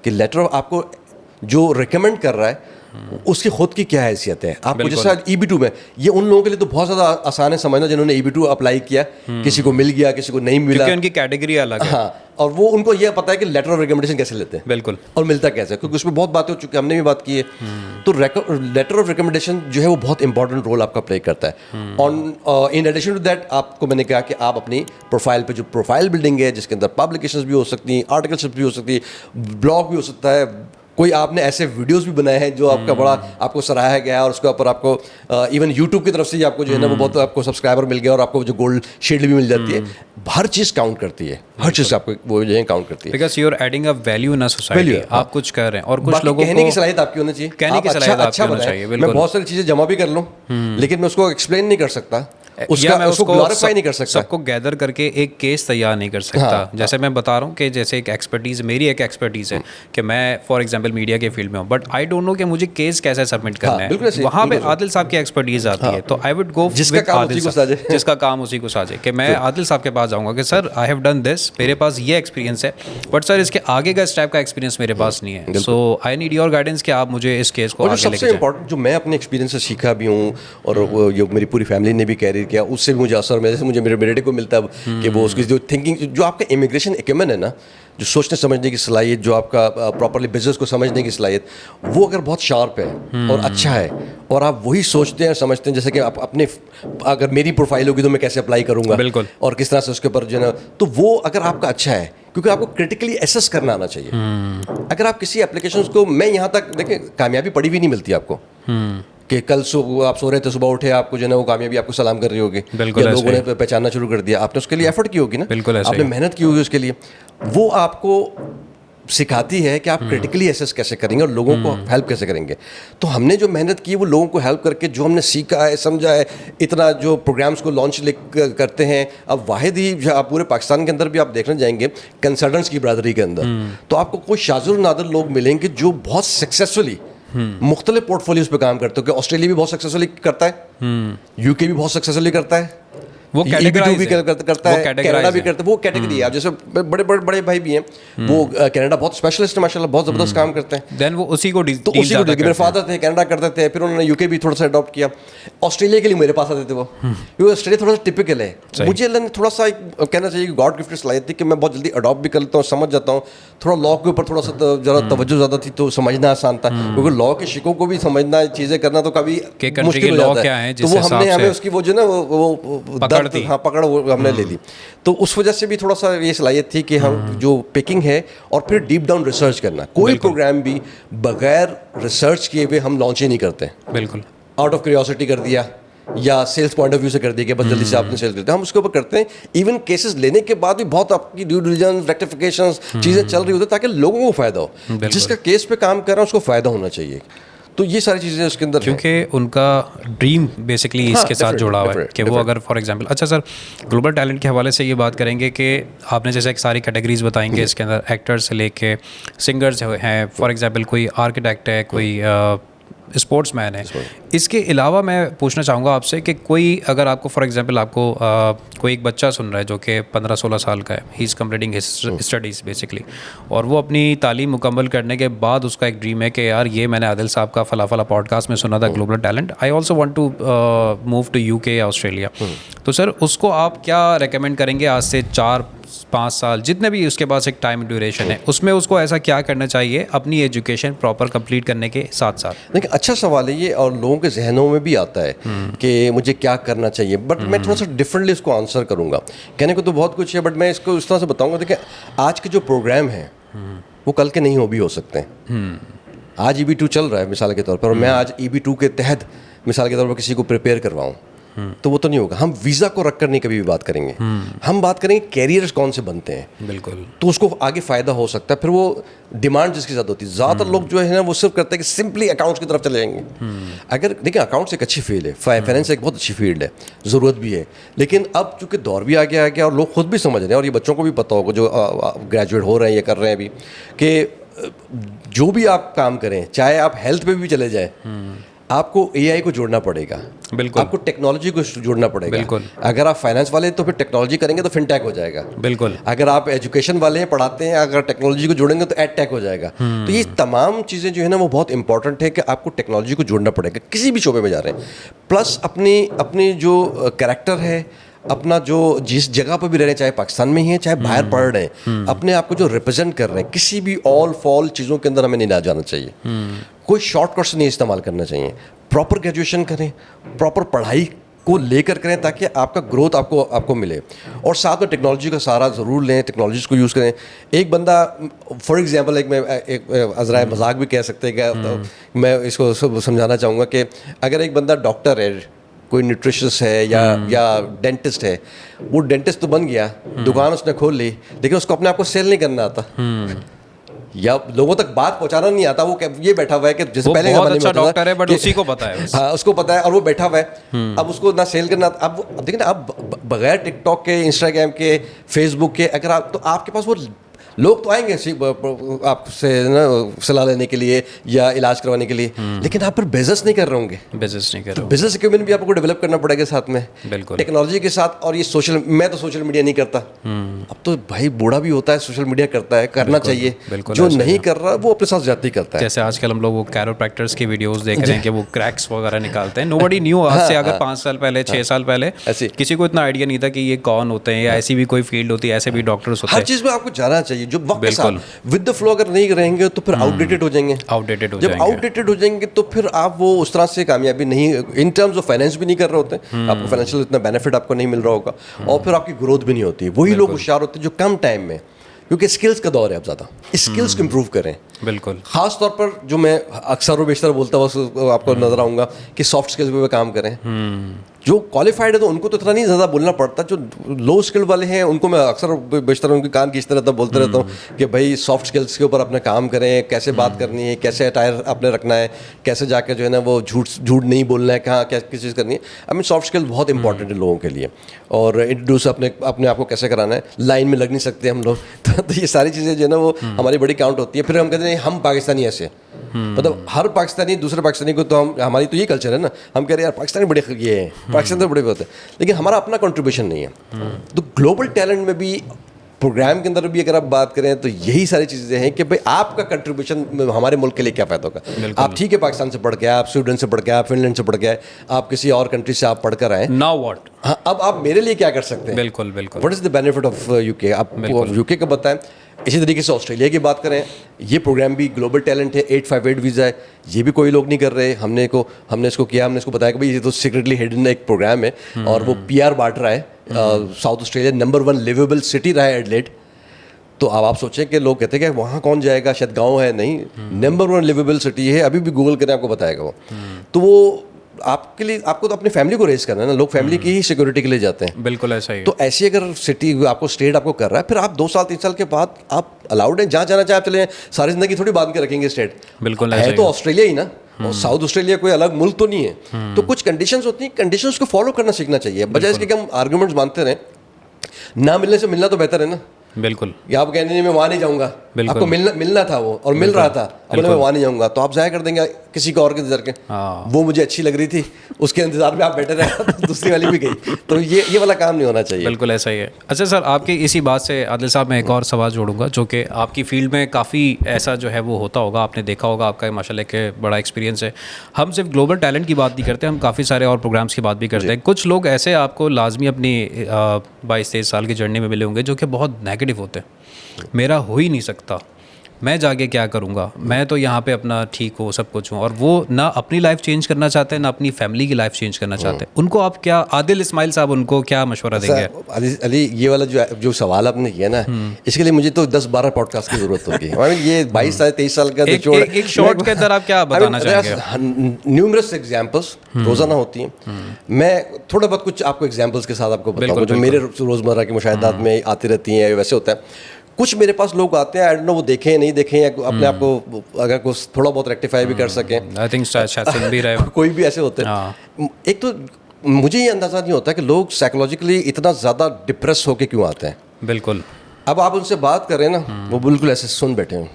कि लेटर ऑफ आपको जो रिकमेंड कर रहा है उसकी खुद की क्या हैसियत है। आपको जैसा EB2 में, ये उन लोगों के लिए तो बहुत ज़्यादा आसान है समझना जिन्होंने EB2 अप्लाई किया, किसी को मिल गया, किसी को नहीं मिला, क्योंकि उनकी कैटेगरी अलग है। हाँ, और वो उनको ये पता है कि लेटर ऑफ रिकमेंडेशन कैसे लेते हैं, बिल्कुल, और मिलता कैसे है, क्योंकि उसमें बहुत बातें हो चुकी है, हमने भी बात की है। तो लेटर ऑफ रिकमेंडेशन जो है वो बहुत इंपॉर्टेंट रोल आपका प्ले करता है। On in addition to that, आपको मैंने कहा कि आप अपनी प्रोफाइल पे जो प्रोफाइल बिल्डिंग है, जिसके अंदर पब्लिकेशंस भी हो सकती हैं, आर्टिकलशिप भी हो सकती है, ब्लॉग भी हो सकता है, कोई आपने ऐसे वीडियोस भी बनाए हैं जो आपका बड़ा आपको सराहा गया है और उसके ऊपर आपको इवन यूट्यूब की तरफ से आपको जो है ना वो बहुत आपको सब्सक्राइबर मिल गया और आपको जो गोल्ड शील्ड भी मिल जाती है। हर चीज़ काउंट करती है, हर चीज़ आपको वो जो है काउंट करती है, because you are adding a value in a society. आप कुछ कह रहे हैं और कुछ लोगों को कहने की सलाहियत आपकी होनी चाहिए, कहने की सलाहियत आपकी होनी चाहिए। मैं बहुत सारी चीज़ें जमा भी कर लूँ लेकिन मैं उसको एक्सप्लेन नहीं कर सकता, उसका मैं उसको ग्लोरीफाई नहीं कर सकता। सबको गैदर करके एक केस तैयार नहीं कर सकता। जैसे मैं बता रहा हूँ कि जैसे एक एक्सपर्टीज़, मेरी एक एक्सपर्टीज़ है कि मैं फॉर एग्जांपल मीडिया के फील्ड में हूँ, बट आई डोंट नो कि मुझे केस कैसे सबमिट करना है। वहाँ पे आदिल साहब की एक्सपर्टीज़ आती है, तो I would go with Adil साहब, जिसका काम उसी को साझे, कि मैं आदिल साहब के पास जाऊँगा कि sir I have done this, मेरे पास ये एक्सपीरियंस है, बट सर इसके आगे का स्टेप का एक्सपीरियंस मेरे पास नहीं है, सो आई नीड योर गाइडेंस कि आप मुझे इस केस को आगे लेके जाएं। सबसे इम्पोर्टेंट जो मैं अपने एक्सपीरियंस से सीखा भी हूँ, और जो मेरी पूरी फैमिली ने भी कैरी किया, उससे भी मुझे असर, जैसे मुझे मेरे बेटे को मिलता है कि वो उसकी जो थिंकिंग, जो आपका इमिग्रेशन एक्यूमेन है ना, जो सोचने समझने की सलाहियत, जो आपका प्रॉपरली बिजनेस को समझने की सलाहियत, वो अगर बहुत शार्प है और अच्छा है, और आप वही सोचते हैं समझते हैं, जैसे कि आप अपने, अगर मेरी प्रोफाइल होगी तो मैं कैसे अप्लाई करूँगा, बिल्कुल, और किस तरह से उसके ऊपर जो है ना, तो वो अगर आपका अच्छा है, क्योंकि आपको क्रिटिकली एसेस करना आना चाहिए। अगर आप किसी एप्लीकेशंस को, मैं यहाँ तक देखें, कामयाबी पड़ी भी नहीं मिलती आपको कि कल सुबह आप सो रहे थे, सुबह उठे, आपको जो है ना वो कामयाबी आपको सलाम कर रही होगी, या लोगों ने पहचानना शुरू कर दिया, आपने उसके लिए एफर्ट की होगी ना, आपने मेहनत की होगी उसके लिए। वो आपको सिखाती है कि आप क्रिटिकली एसेस कैसे करेंगे और लोगों को हेल्प कैसे करेंगे। तो हमने जो मेहनत की है वो लोगों को हेल्प करके, जो हमने सीखा है, समझा है, इतना जो प्रोग्राम्स को लॉन्च करते हैं। अब वाहिद ही आप पूरे पाकिस्तान के अंदर भी आप देखने जाएंगे कंसल्टेंट्स की बरादरी के अंदर, तो आपको कोई शाजुर नादर लोग मिलेंगे जो बहुत सक्सेसफुली मुख्तलिफ पोर्टफोलियोज पे काम करते हो। कि ऑस्ट्रेलिया भी बहुत सक्सेसफुली करता है, यूके भी बहुत सक्सेसफुली करता है, वो EB2 भी करता है, कनाडा भी करता है, वो कैटेगरी है। जैसे बड़े भाई भी हैं, वो कनाडा बहुत स्पेशलिस्ट है माशाल्लाह, बहुत ज़बरदस्त काम करते हैं। देन वो उसी को मेरे फादर थे, कनाडा करते थे, फिर उन्होंने यूके भी थोड़ा सा अडॉप्ट किया। ऑस्ट्रेलिया के लिए मेरे पास आते थे वो, क्योंकि ऑस्ट्रेलिया थोड़ा सा टिपिकल है। मुझे अल्लाह ने थोड़ा सा कहना चाहिए कि गॉड गिफ्टेड सलाहियत थी कि मैं बहुत जल्दी अडॉप्ट भी कर लेता हूँ, समझ जाता हूँ। थोड़ा लॉ के ऊपर थोड़ा सा ज़रा तवज्जो ज़्यादा थी, तो समझना आसान था, क्योंकि लॉ के शिकों को भी समझना, चीज़ें करना तो कभी मुश्किल हो जाता है। तो वो हमने हमें उसकी वो जो ना वो पकड़ हमने ले ली। तो उस वजह से भी थोड़ा सा ये सलाहियत थी कि हम जो पिकिंग है, और फिर डीप डाउन रिसर्च करना। कोई प्रोग्राम भी बगैर रिसर्च किए हुए हम लॉन्च ही नहीं करते। बिल्कुल आउट ऑफ क्यूरियोसिटी कर दिया, या सेल्स पॉइंट ऑफ व्यू से कर दिया कि बस जल्दी से आपने सेल्स करते हैं, हम उसके ऊपर करते हैं। इवन केसेस लेने के बाद भी बहुत आपकी ड्यू डिलिजेंस, रेक्टिफिकेशंस, चीज़ें चल रही होती है ताकि लोगों को फ़ायदा हो। जिसका केस पे काम कर रहा है उसको फ़ायदा होना चाहिए। तो ये सारी चीज़ें उसके अंदर, क्योंकि उनका ड्रीम बेसिकली इसके साथ जुड़ा हुआ है कि वो अगर फॉर एग्जांपल, अच्छा सर, ग्लोबल टैलेंट के हवाले से ये बात करेंगे कि आपने जैसे एक सारी कैटेगरीज बताएंगे, इसके अंदर एक्टर्स से लेके सिंगर्स हैं, फॉर एग्जांपल कोई आर्किटेक्ट है, कोई स्पोर्ट्समैन है। इसके अलावा मैं पूछना चाहूँगा आपसे कि कोई अगर आपको फॉर एग्जांपल आपको कोई एक बच्चा सुन रहा है जो कि 15-16 साल का है, he is completing his studies basically, और वो अपनी तालीम मुकम्मल करने के बाद उसका एक ड्रीम है कि यार ये मैंने आदिल साहब का फला पॉडकास्ट में सुना था, global talent, I also want to move to UK या ऑस्ट्रेलिया। तो सर उसको आप क्या रिकमेंड करेंगे आज से 4-5 साल, जितने भी उसके पास एक टाइम ड्यूरेशन है, उसमें उसको ऐसा क्या करना चाहिए अपनी एजुकेशन प्रॉपर कंप्लीट करने के साथ साथ? देखिए, अच्छा सवाल है ये, और लोगों के जहनों में भी आता है कि मुझे क्या करना चाहिए, बट मैं थोड़ा सा डिफरेंटली इसको आंसर करूँगा। कहने को तो बहुत कुछ है, बट मैं इसको इस तरह से बताऊँगा। देखिए, आज के जो प्रोग्राम हैं वो कल के नहीं भी हो सकते हैं। आज EB2 चल रहा है मिसाल के तौर पर, और मैं आज EB2 के तहत मिसाल के तौर पर किसी को प्रिपेयर करवाऊँ, तो वो तो नहीं होगा। हम वीज़ा को रख कर नहीं कभी भी बात करेंगे, हम बात करेंगे कैरियर्स कौन से बनते हैं। बिल्कुल, तो उसको आगे फ़ायदा हो सकता है। फिर वो डिमांड जिसकी ज़्यादा होती है, ज़्यादातर लोग जो है ना वो सिर्फ करते हैं कि सिंपली अकाउंट्स की तरफ चले जाएंगे। अगर देखिए, अकाउंट्स एक अच्छी फील्ड है, फाइनेंस एक बहुत अच्छी फील्ड है, ज़रूरत भी है, लेकिन अब चूँकि दौर भी आगे आ गया और लोग खुद भी समझ रहे हैं, और ये बच्चों को भी पता होगा जो ग्रेजुएट हो रहे हैं, ये कर रहे हैं अभी, कि जो भी आप काम करें, चाहे आप हेल्थ पे भी चले जाएं, आपको AI को जोड़ना पड़ेगा। बिल्कुल, आपको टेक्नोलॉजी को जोड़ना पड़ेगा। बिल्कुल, अगर आप फाइनेंस वाले तो फिर टेक्नोलॉजी करेंगे तो फिनटेक हो जाएगा। बिल्कुल, अगर आप एजुकेशन वाले हैं, पढ़ाते हैं, अगर टेक्नोलॉजी को जोड़ेंगे तो एडटेक हो जाएगा। तो ये तमाम चीज़ें जो है ना वो बहुत इंपॉर्टेंट है कि आपको टेक्नोलॉजी को जोड़ना पड़ेगा किसी भी शोबे में जा रहे हैं। प्लस अपनी जो कैरेक्टर है, अपना जो जिस जगह पर भी रह रहे हैं, चाहे पाकिस्तान में ही है चाहे बाहर पढ़ रहे हैं, अपने आप को जो रिप्रेजेंट कर रहे हैं, किसी भी ऑल फॉल चीज़ों के अंदर हमें नहीं जाना चाहिए। कोई शॉर्टकट्स नहीं इस्तेमाल करना चाहिए। प्रॉपर ग्रेजुएशन करें, प्रॉपर पढ़ाई को लेकर करें ताकि आपका ग्रोथ आपको मिले, और साथ में टेक्नोलॉजी का सहारा ज़रूर लें, टेक्नोलॉजी को यूज़ करें। एक बंदा फॉर एग्जांपल, एक अज़राए मजाक भी कह सकते हैं कि मैं इसको समझाना चाहूँगा कि अगर एक बंदा डॉक्टर है, कोई न्यूट्रिशनिस्ट है या डेंटिस्ट है, वो डेंटिस्ट तो बन गया, दुकान उसने खोल ली, लेकिन उसको अपने आप को सेल नहीं करना आता। या लोगों तक बात पहुंचाना नहीं आता, वो ये बैठा हुआ है कि जैसे पहले बहुत ज़माने में अच्छा होता था डॉक्टर है बट कि- उसी को पता है बस। हाँ, उसको पता है और वो बैठा हुआ है। अब उसको ना सेल करना, अब देखिए ना, अब बगैर टिकटॉक के, इंस्टाग्राम के, फेसबुक के, अगर आप, तो आपके पास वो लोग तो आएंगे आपसे ना सलाह लेने के लिए या इलाज करवाने के लिए, लेकिन आप फिर बिजनेस नहीं कर रहे होंगे। बिजनेस नहीं कर रहे हो। बिजनेस इक्विपमेंट भी आपको डेवलप करना पड़ेगा साथ में, बिल्कुल। टेक्नोलॉजी के साथ। और ये सोशल, मैं तो सोशल मीडिया नहीं करता, अब तो भाई बूढ़ा भी होता है सोशल मीडिया करता है, करना चाहिए। बिल्कुल जो ऐसा नहीं है। कर रहा वो अपने साथ जाती करता है। जैसे आजकल हम लोग वो कैरोप्रैक्टर्स की वीडियोस देख रहे हैं कि वो क्रैक्स वगैरह निकालते हैं। नोबडी न्यू आज से अगर 5 साल पहले 6 साल पहले ऐसे। किसी को इतना आइडिया नहीं था कि ये कौन होते हैं या ऐसी भी कोई फील्ड होती है, ऐसे भी डॉक्टर्स होते हर हैं। चीज़ में आपको जाना चाहिए जो वक्त के बिल्कुल। साथ विद द फ्लो अगर नहीं रहेंगे तो फिर आउटडेटेड हो जाएंगे। आउटडेटेड हो जब जाएंगे। आउटडेटेड हो जाएंगे तो फिर आप वो उस तरह से कामयाबी नहीं, इन टर्म्स ऑफ फाइनेंस भी नहीं कर रहे होते, आपको फाइनेंशियल इतना बेनिफिट आपको नहीं मिल रहा होगा, और फिर आपकी ग्रोथ भी नहीं होती। वही लोग होशियार होते हैं जो कम टाइम में, क्योंकि स्किल्स का दौर है, अब ज़्यादा स्किल्स को इम्प्रूव करें। बिल्कुल। खास तौर पर जो मैं अक्सर और बेशतर बोलता हूँ, आपको नजर आऊँगा कि सॉफ्ट स्किल्स पे काम करें। जो क्वालिफाइड है तो उनको तो इतना नहीं ज़्यादा बोलना पड़ता, जो लो स्किल वाले हैं उनको मैं अक्सर बेशतर उनके कान खींचते रहता, बोलते रहता हूँ कि भाई सॉफ्ट स्किल्स के ऊपर अपना काम करें, कैसे बात करनी है, कैसे अटायर अपने रखना है, कैसे जाके जो है ना वो झूठ नहीं बोलना है, कहाँ क्या किस चीज़ करनी है। आई मीन सॉफ्ट स्किल बहुत इंपॉर्टेंट है लोगों के लिए। और इंट्रोड्यूस अपने आप को कैसे कराना है, लाइन में लग नहीं सकते हम लोग तो ये सारी चीज़ें जो है ना वो हमारी बड़ी काउंट होती है। फिर हम कहते हैं हम पाकिस्तानी ऐसे, मतलब हर पाकिस्तानी दूसरे पाकिस्तानी को, तो हम, हमारी तो ये कल्चर है ना, हम कह रहे हैं यार पाकिस्तानी बड़े ये हैं, पाकिस्तान तो बड़े होते हैं, लेकिन हमारा अपना कंट्रीब्यूशन नहीं है। तो ग्लोबल टैलेंट में भी, प्रोग्राम के अंदर भी अगर आप बात करें तो यही सारी चीज़ें हैं कि भाई आपका कंट्रीब्यूशन हमारे मुल्क के लिए क्या फ़ायदा होगा। आप ठीक है पाकिस्तान से पढ़ के आए, आप स्वीडन से पढ़ के आए, आप फिनलैंड से पढ़ के आए, आप किसी और कंट्री से आप पढ़ कर आए, नाउ व्हाट, हाँ अब आप मेरे लिए क्या कर सकते हैं। बिल्कुल बिल्कुल। What is the benefit of UK, आप यूके का बताएं। इसी तरीके से ऑस्ट्रेलिया की बात करें, ये प्रोग्राम भी ग्लोबल टैलेंट है, 858 वीज़ा है, ये भी कोई लोग नहीं कर रहे। हमने इसको किया, हमने इसको बताया कि भाई ये तो सीक्रेटली हिडन एक प्रोग्राम है, और वो PR बांट रहा है। South Australia number 1 liveable city रहा है एडिलेड। तो अब आप सोचें कि लोग कहते हैं कि वहाँ कौन जाएगा, शायद गाँव है, नहीं, नंबर 1 लिवेबल सिटी है। अभी भी गूगल करें आपको बताएगा वो। तो वो आपके लिए, आपको तो अपनी फैमिली को रेस करना है ना, लोग फैमिली की ही सिक्योरिटी के लिए जाते हैं। बिल्कुल ऐसा ही है। तो ऐसी अगर सिटी आपको, स्टेट आपको कर रहा है, फिर आप 2 साल 3 साल के बाद आप अलाउड हैं, जहाँ जाना चाहे आप चले, सारी जिंदगी थोड़ी बांध के रखेंगे स्टेट। बिल्कुल है ऐसा तो ही है। ऑस्ट्रेलिया ही ना, और साउथ ऑस्ट्रेलिया कोई अलग मुल्क तो नहीं है। तो कुछ कंडीशंस होती हैं, कंडीशंस को फॉलो करना सीखना चाहिए, बजाय इसके कि हम आर्गूमेंट्स मानते रहें। ना मिलने से मिलना तो बेहतर है ना। बिल्कुल। या आप कहने नहीं मैं वहाँ नहीं जाऊँगा, बिल्कुल। आपको मिलना था वो और मिल रहा था, अब मैं वहाँ नहीं जाऊँगा, तो आप ज़ाया कर देंगे किसी को और के इंतजार के। वो मुझे अच्छी लग रही थी, उसके इंतजार में आप बैठे रहे तो दूसरी वाली भी गई। तो ये वाला काम नहीं होना चाहिए। बिल्कुल ऐसा ही है। अच्छा सर, आपकी इसी बात से आदिल साहब मैं एक और सवाल जोड़ूंगा, जो कि आपकी फील्ड में काफ़ी ऐसा जो है वो होता होगा, आपने देखा होगा, आपका माशाल्लाह के बड़ा एक्सपीरियंस है। हम सिर्फ ग्लोबल टैलेंट की बात नहीं करते, हम काफ़ी सारे और प्रोग्राम्स की बात भी करते हैं। कुछ लोग ऐसे आपको लाजमी अपनी 22-23 साल की जर्नी में मिले होंगे जो कि बहुत नेगेटिव होते हैं, मेरा हो ही नहीं सकता, मैं जाके क्या करूँगा, मैं तो यहाँ पे अपना ठीक हूँ, सब कुछ हूँ, और वो ना अपनी लाइफ चेंज करना चाहते हैं ना अपनी फैमिली की लाइफ चेंज करना चाहते हैं। उनको आप क्या, आदिल इस्माइल साहब, उनको क्या मशवरा देंगे? अली ये वाला जो सवाल आपने किया ना, इसके लिए मुझे तो 10-12 पॉडकास्ट की जरूरत होगी। ये 22-23 साल का एक शॉर्ट के अंदर आप क्या बताना चाहेंगे? न्यूमरस एग्जाम्पल्स रोजाना होती हैं। मैं थोड़ा बहुत कुछ आपको एग्जाम्पल्स के साथ आपको बताऊँ जो मेरे रोज़मर्रा के मुशाहिदात में आती रहती हैं। वैसे होता है, कुछ मेरे पास लोग आते हैं, आई डोंट नो वो देखें या नहीं देखें, या अपने आप को अगर कुछ थोड़ा बहुत रेक्टिफाई भी कर सकें। आई थिंक शायद सुन भी रहे हो। कोई भी ऐसे होते हैं। एक तो मुझे ये अंदाज़ा नहीं होता कि लोग साइकोलॉजिकली इतना ज़्यादा डिप्रेस होके क्यों आते हैं। बिल्कुल। अब आप उनसे बात करें ना, वो बिल्कुल ऐसे सुन बैठे हैं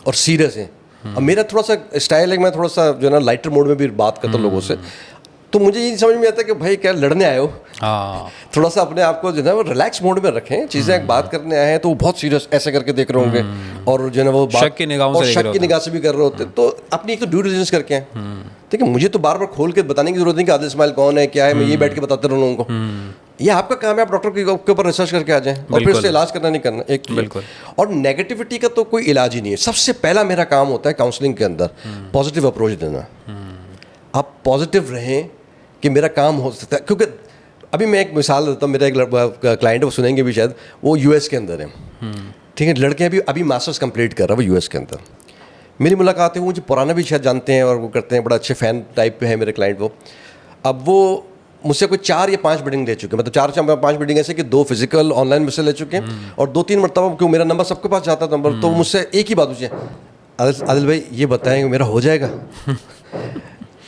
और सीरियस हैं। अब मेरा थोड़ा सा स्टाइल है, मैं थोड़ा सा जो है ना लाइटर मोड में भी बात करता हूँ लोगों से, तो मुझे ये समझ में आता है कि भाई क्या लड़ने आए हो, थोड़ा सा अपने आप को जो है वो रिलैक्स मोड में रखें। चीज़ें बात करने आए हैं तो वो बहुत सीरियस ऐसे करके देख रहे होंगे, और जो है ना वो शक की निगाह से भी कर रहे होते हैं। तो अपनी एक तो ड्यू डिलिजेंस करके आए। ठीक है, मुझे तो बार बार खोल के बताने की जरूरत नहीं कि आदिल इस्माइल कौन है, क्या है, मैं ये बैठ के बताते रहूँ लोगों को। ये आपका काम है, आप डॉक्टर के ऊपर रिसर्च करके आ जाएं और फिर उससे इलाज करना नहीं करना। एक बिल्कुल। और नेगेटिविटी का तो कोई इलाज ही नहीं है। सबसे पहला मेरा काम होता है काउंसलिंग के अंदर पॉजिटिव अप्रोच देना। आप पॉजिटिव रहें कि मेरा काम हो सकता है, क्योंकि अभी मैं एक मिसाल देता हूँ। मेरा एक क्लाइंट है, वो सुनेंगे भी शायद, वो US के अंदर है। ठीक है, लड़के अभी मास्टर्स कंप्लीट कर रहा है वो US के अंदर। मेरी मुलाकात है, वो मुझे पुराना भी शायद जानते हैं और वो करते हैं, बड़ा अच्छे फ़ैन टाइप पे है मेरे क्लाइंट वो। अब वो मुझसे कोई 4 या 5 बिल्डिंग ले चुके हैं, मतलब 4-5 बिल्डिंग ऐसे कि 2 फिजिकल ऑनलाइन मुझसे ले चुके हैं और 2-3 मरतबा क्यों मेरा नंबर सबके पास जाता नंबर, तो मुझसे एक ही बात पूछे, आदिल भाई ये बताएं मेरा हो जाएगा।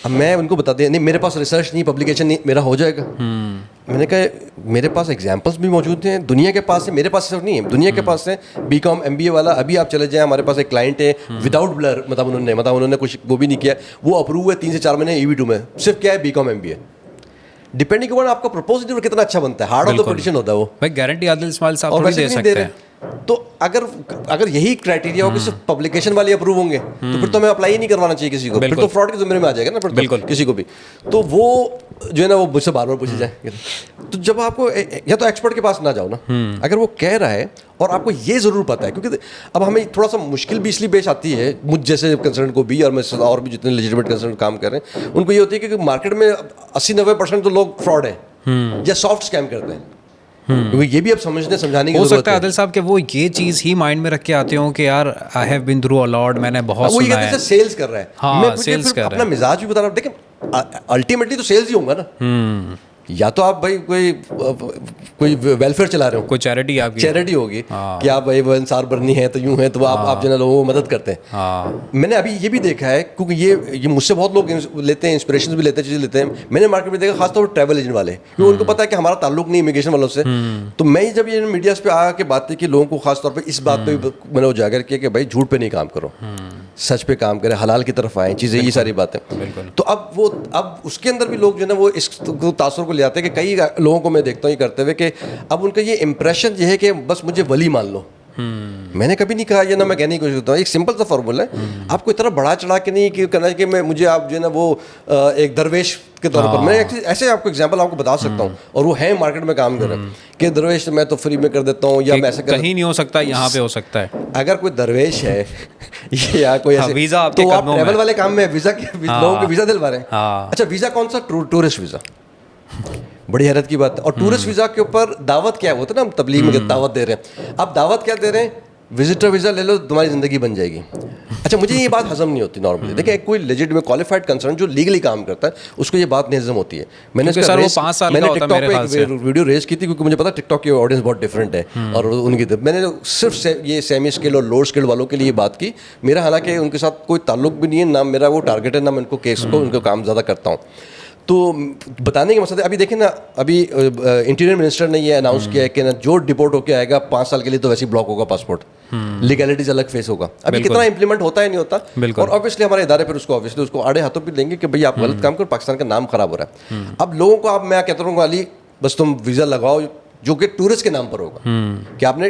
अब मैं उनको बता दिया नहीं मेरे पास रिसर्च नहीं, पब्लिकेशन नहीं, मेरा हो जाएगा। मैंने कहा मेरे पास एग्जांपल्स भी मौजूद हैं दुनिया के पास है, मेरे पास सिर्फ नहीं है, दुनिया के पास है। BCom MBA वाला अभी आप चले जाएं, हमारे पास एक क्लाइंट है विदाउट ब्लर, मतलब उन्होंने कुछ वो भी नहीं किया, वो अप्रूव है 3 से 4 महीने EB2 में, सिर्फ क्या है BCom MBA। डिपेंडिंग ऑन आपका प्रपोजल कितना अच्छा बनता है, हार्ड ऑफ द पिटिशन होता है वो भाई, गारंटी आदिल इस्माइल साहब और थोड़ी वैसे दे भी नहीं सकते दे हैं। रहे। तो अगर यही क्राइटेरिया हो कि सिर्फ पब्लिकेशन वाले अप्रूव होंगे तो फिर तो हमें अप्लाई ही नहीं करवाना चाहिए किसी को, फिर तो फ्रॉड के ज़िम्मे में आ जाएगा ना, फिर तो किसी को भी। तो वो जो है ना वो मुझसे बार बार पूछे जाए। तो जब आपको या तो एक्सपर्ट के पास ना जाओ ना, अगर वो कह रहा है और आपको ये ज़रूर पता है, क्योंकि अब हमें थोड़ा सा मुश्किल भी इसलिए पेश आती है मुझ जैसे कंसर्न को भी, और मैं और भी जितने लेजिटिमेट कंसर्न काम कर रहे हैं उनको ये होती है कि मार्केट में 80-90% तो लोग फ्रॉड है या सॉफ्ट स्कैम करते हैं। क्योंकि ये भी अब समझाने की हो जरूरत सकता है आदिल साहब कि वो ये चीज़ ही माइंड में रख के आते हो कि यार I have been through a lot, मैंने बहुत वो ये सुना कहते है। हैं सेल्स कर रहा है। हाँ, मैं सेल्स कर रहा अपना है। मिजाज भी बता रहा हूँ, देखिए अल्टीमेटली तो सेल्स ही होगा ना। या तो आप भाई कोई वेलफेयर चला रहे हो, कोई चैरिटी आपकी चैरिटी होगी कि आप भाई वो इंसार बरनी है तो यूं है, तो आप जो है लोगों को मदद करते हैं। हाँ, मैंने अभी ये भी देखा है, क्योंकि ये मुझसे बहुत लोग लेते हैं, इंस्पिरेशन भी लेते हैं, चीज़ें लेते हैं। मैंने मार्केट में देखा खासतौर पर ट्रैवल एजेंट वाले, क्योंकि उनको पता है कि हमारा ताल्लुक नहीं इमिग्रेशन वालों से। तो मैं जब ये मीडिया पे आके बात की कि लोगों को खासतौर पर इस बात पे मैंने उजागर किया कि भाई झूठ पे नहीं काम करो, सच पे काम करें, हलाल की तरफ आए, चीज़ें ये सारी बातें। तो अब उसके अंदर भी लोग जो है ना वो इस तासुर को ले आते हैं कि कई लोगों को मैं देखता हूँ ये करते हुए कि अब उनका ये इंप्रेशन ये है कि बस मुझे वली मान लो। मैंने कभी नहीं कहा ये ना, मैं कहने की कोशिश करता हूँ एक सिंपल सा फॉर्मूला है, आपको इतना बड़ा चढ़ा के नहीं कि करना कि मुझे आप जो है ना वो एक दरवेश के तौर पर, मैं ऐसे आपको एग्जांपल आपको बता सकता हूँ और वो है मार्केट में काम कर रहे हैं कि दरवेश मैं तो फ्री में कर देता हूँ या मैं ऐसे कहीं नहीं हो सकता, यहाँ पे हो सकता है। अगर कोई दरवेश है या कोई ऐसे वीजा आपके तो आप कदमों ट्रैवल में। वाले काम में लोगों के वीजा दिलवा रहे हैं। अच्छा वीजा कौन सा? Tourist visa. बड़ी हैरत की बात है। और टूरिस्ट वीजा के ऊपर दावत क्या होता है ना, हम तबलीग में दावत दे रहे हैं। अब दावत क्या दे रहे हैं? विजिटर वीजा ले लो, तुम्हारी जिंदगी बन जाएगी। अच्छा मुझे ये बात हजम नहीं होती नॉर्मली। देखिए कोई लेजिट में क्वालिफाइड कंसर्न जो लीगली काम करता है उसको ये बात नहीं हजम होती है। मैंने टिकटॉक पे एक वीडियो रेस की थी क्योंकि मुझे पता टिकटॉक की ऑडियंस बहुत डिफरेंट है और उनकी मैंने सिर्फ ये सेमी स्किल और लोअर स्किल वालों के लिए बात की। मेरा हालांकि उनके साथ कोई ताल्लुक भी नहीं है, ना मेरा वो टारगेट है, ना मैं उनको केस को उनको काम ज़्यादा करता हूँ। तो बताने के मकसद है, अभी देखिए ना, अभी इंटीरियर मिनिस्टर ने ये अनाउंस किया है कि ना जो डिपोर्ट होकर आएगा 5 साल के लिए तो वैसे ही ब्लॉक होगा पासपोर्ट, लीगैलिटीज अलग फेस होगा। अभी कितना इंप्लीमेंट होता है नहीं होता, और ऑब्वियसली हमारे इदारे फिर उसको आड़े हाथों भी लेंगे कि भाई आप गलत काम करो, पाकिस्तान का नाम खराब हो रहा है। अब लोगों को अब मैं कहता हूँ अली बस तुम वीज़ा लगाओ जो कि टूरिस्ट के नाम पर होगा कि आपने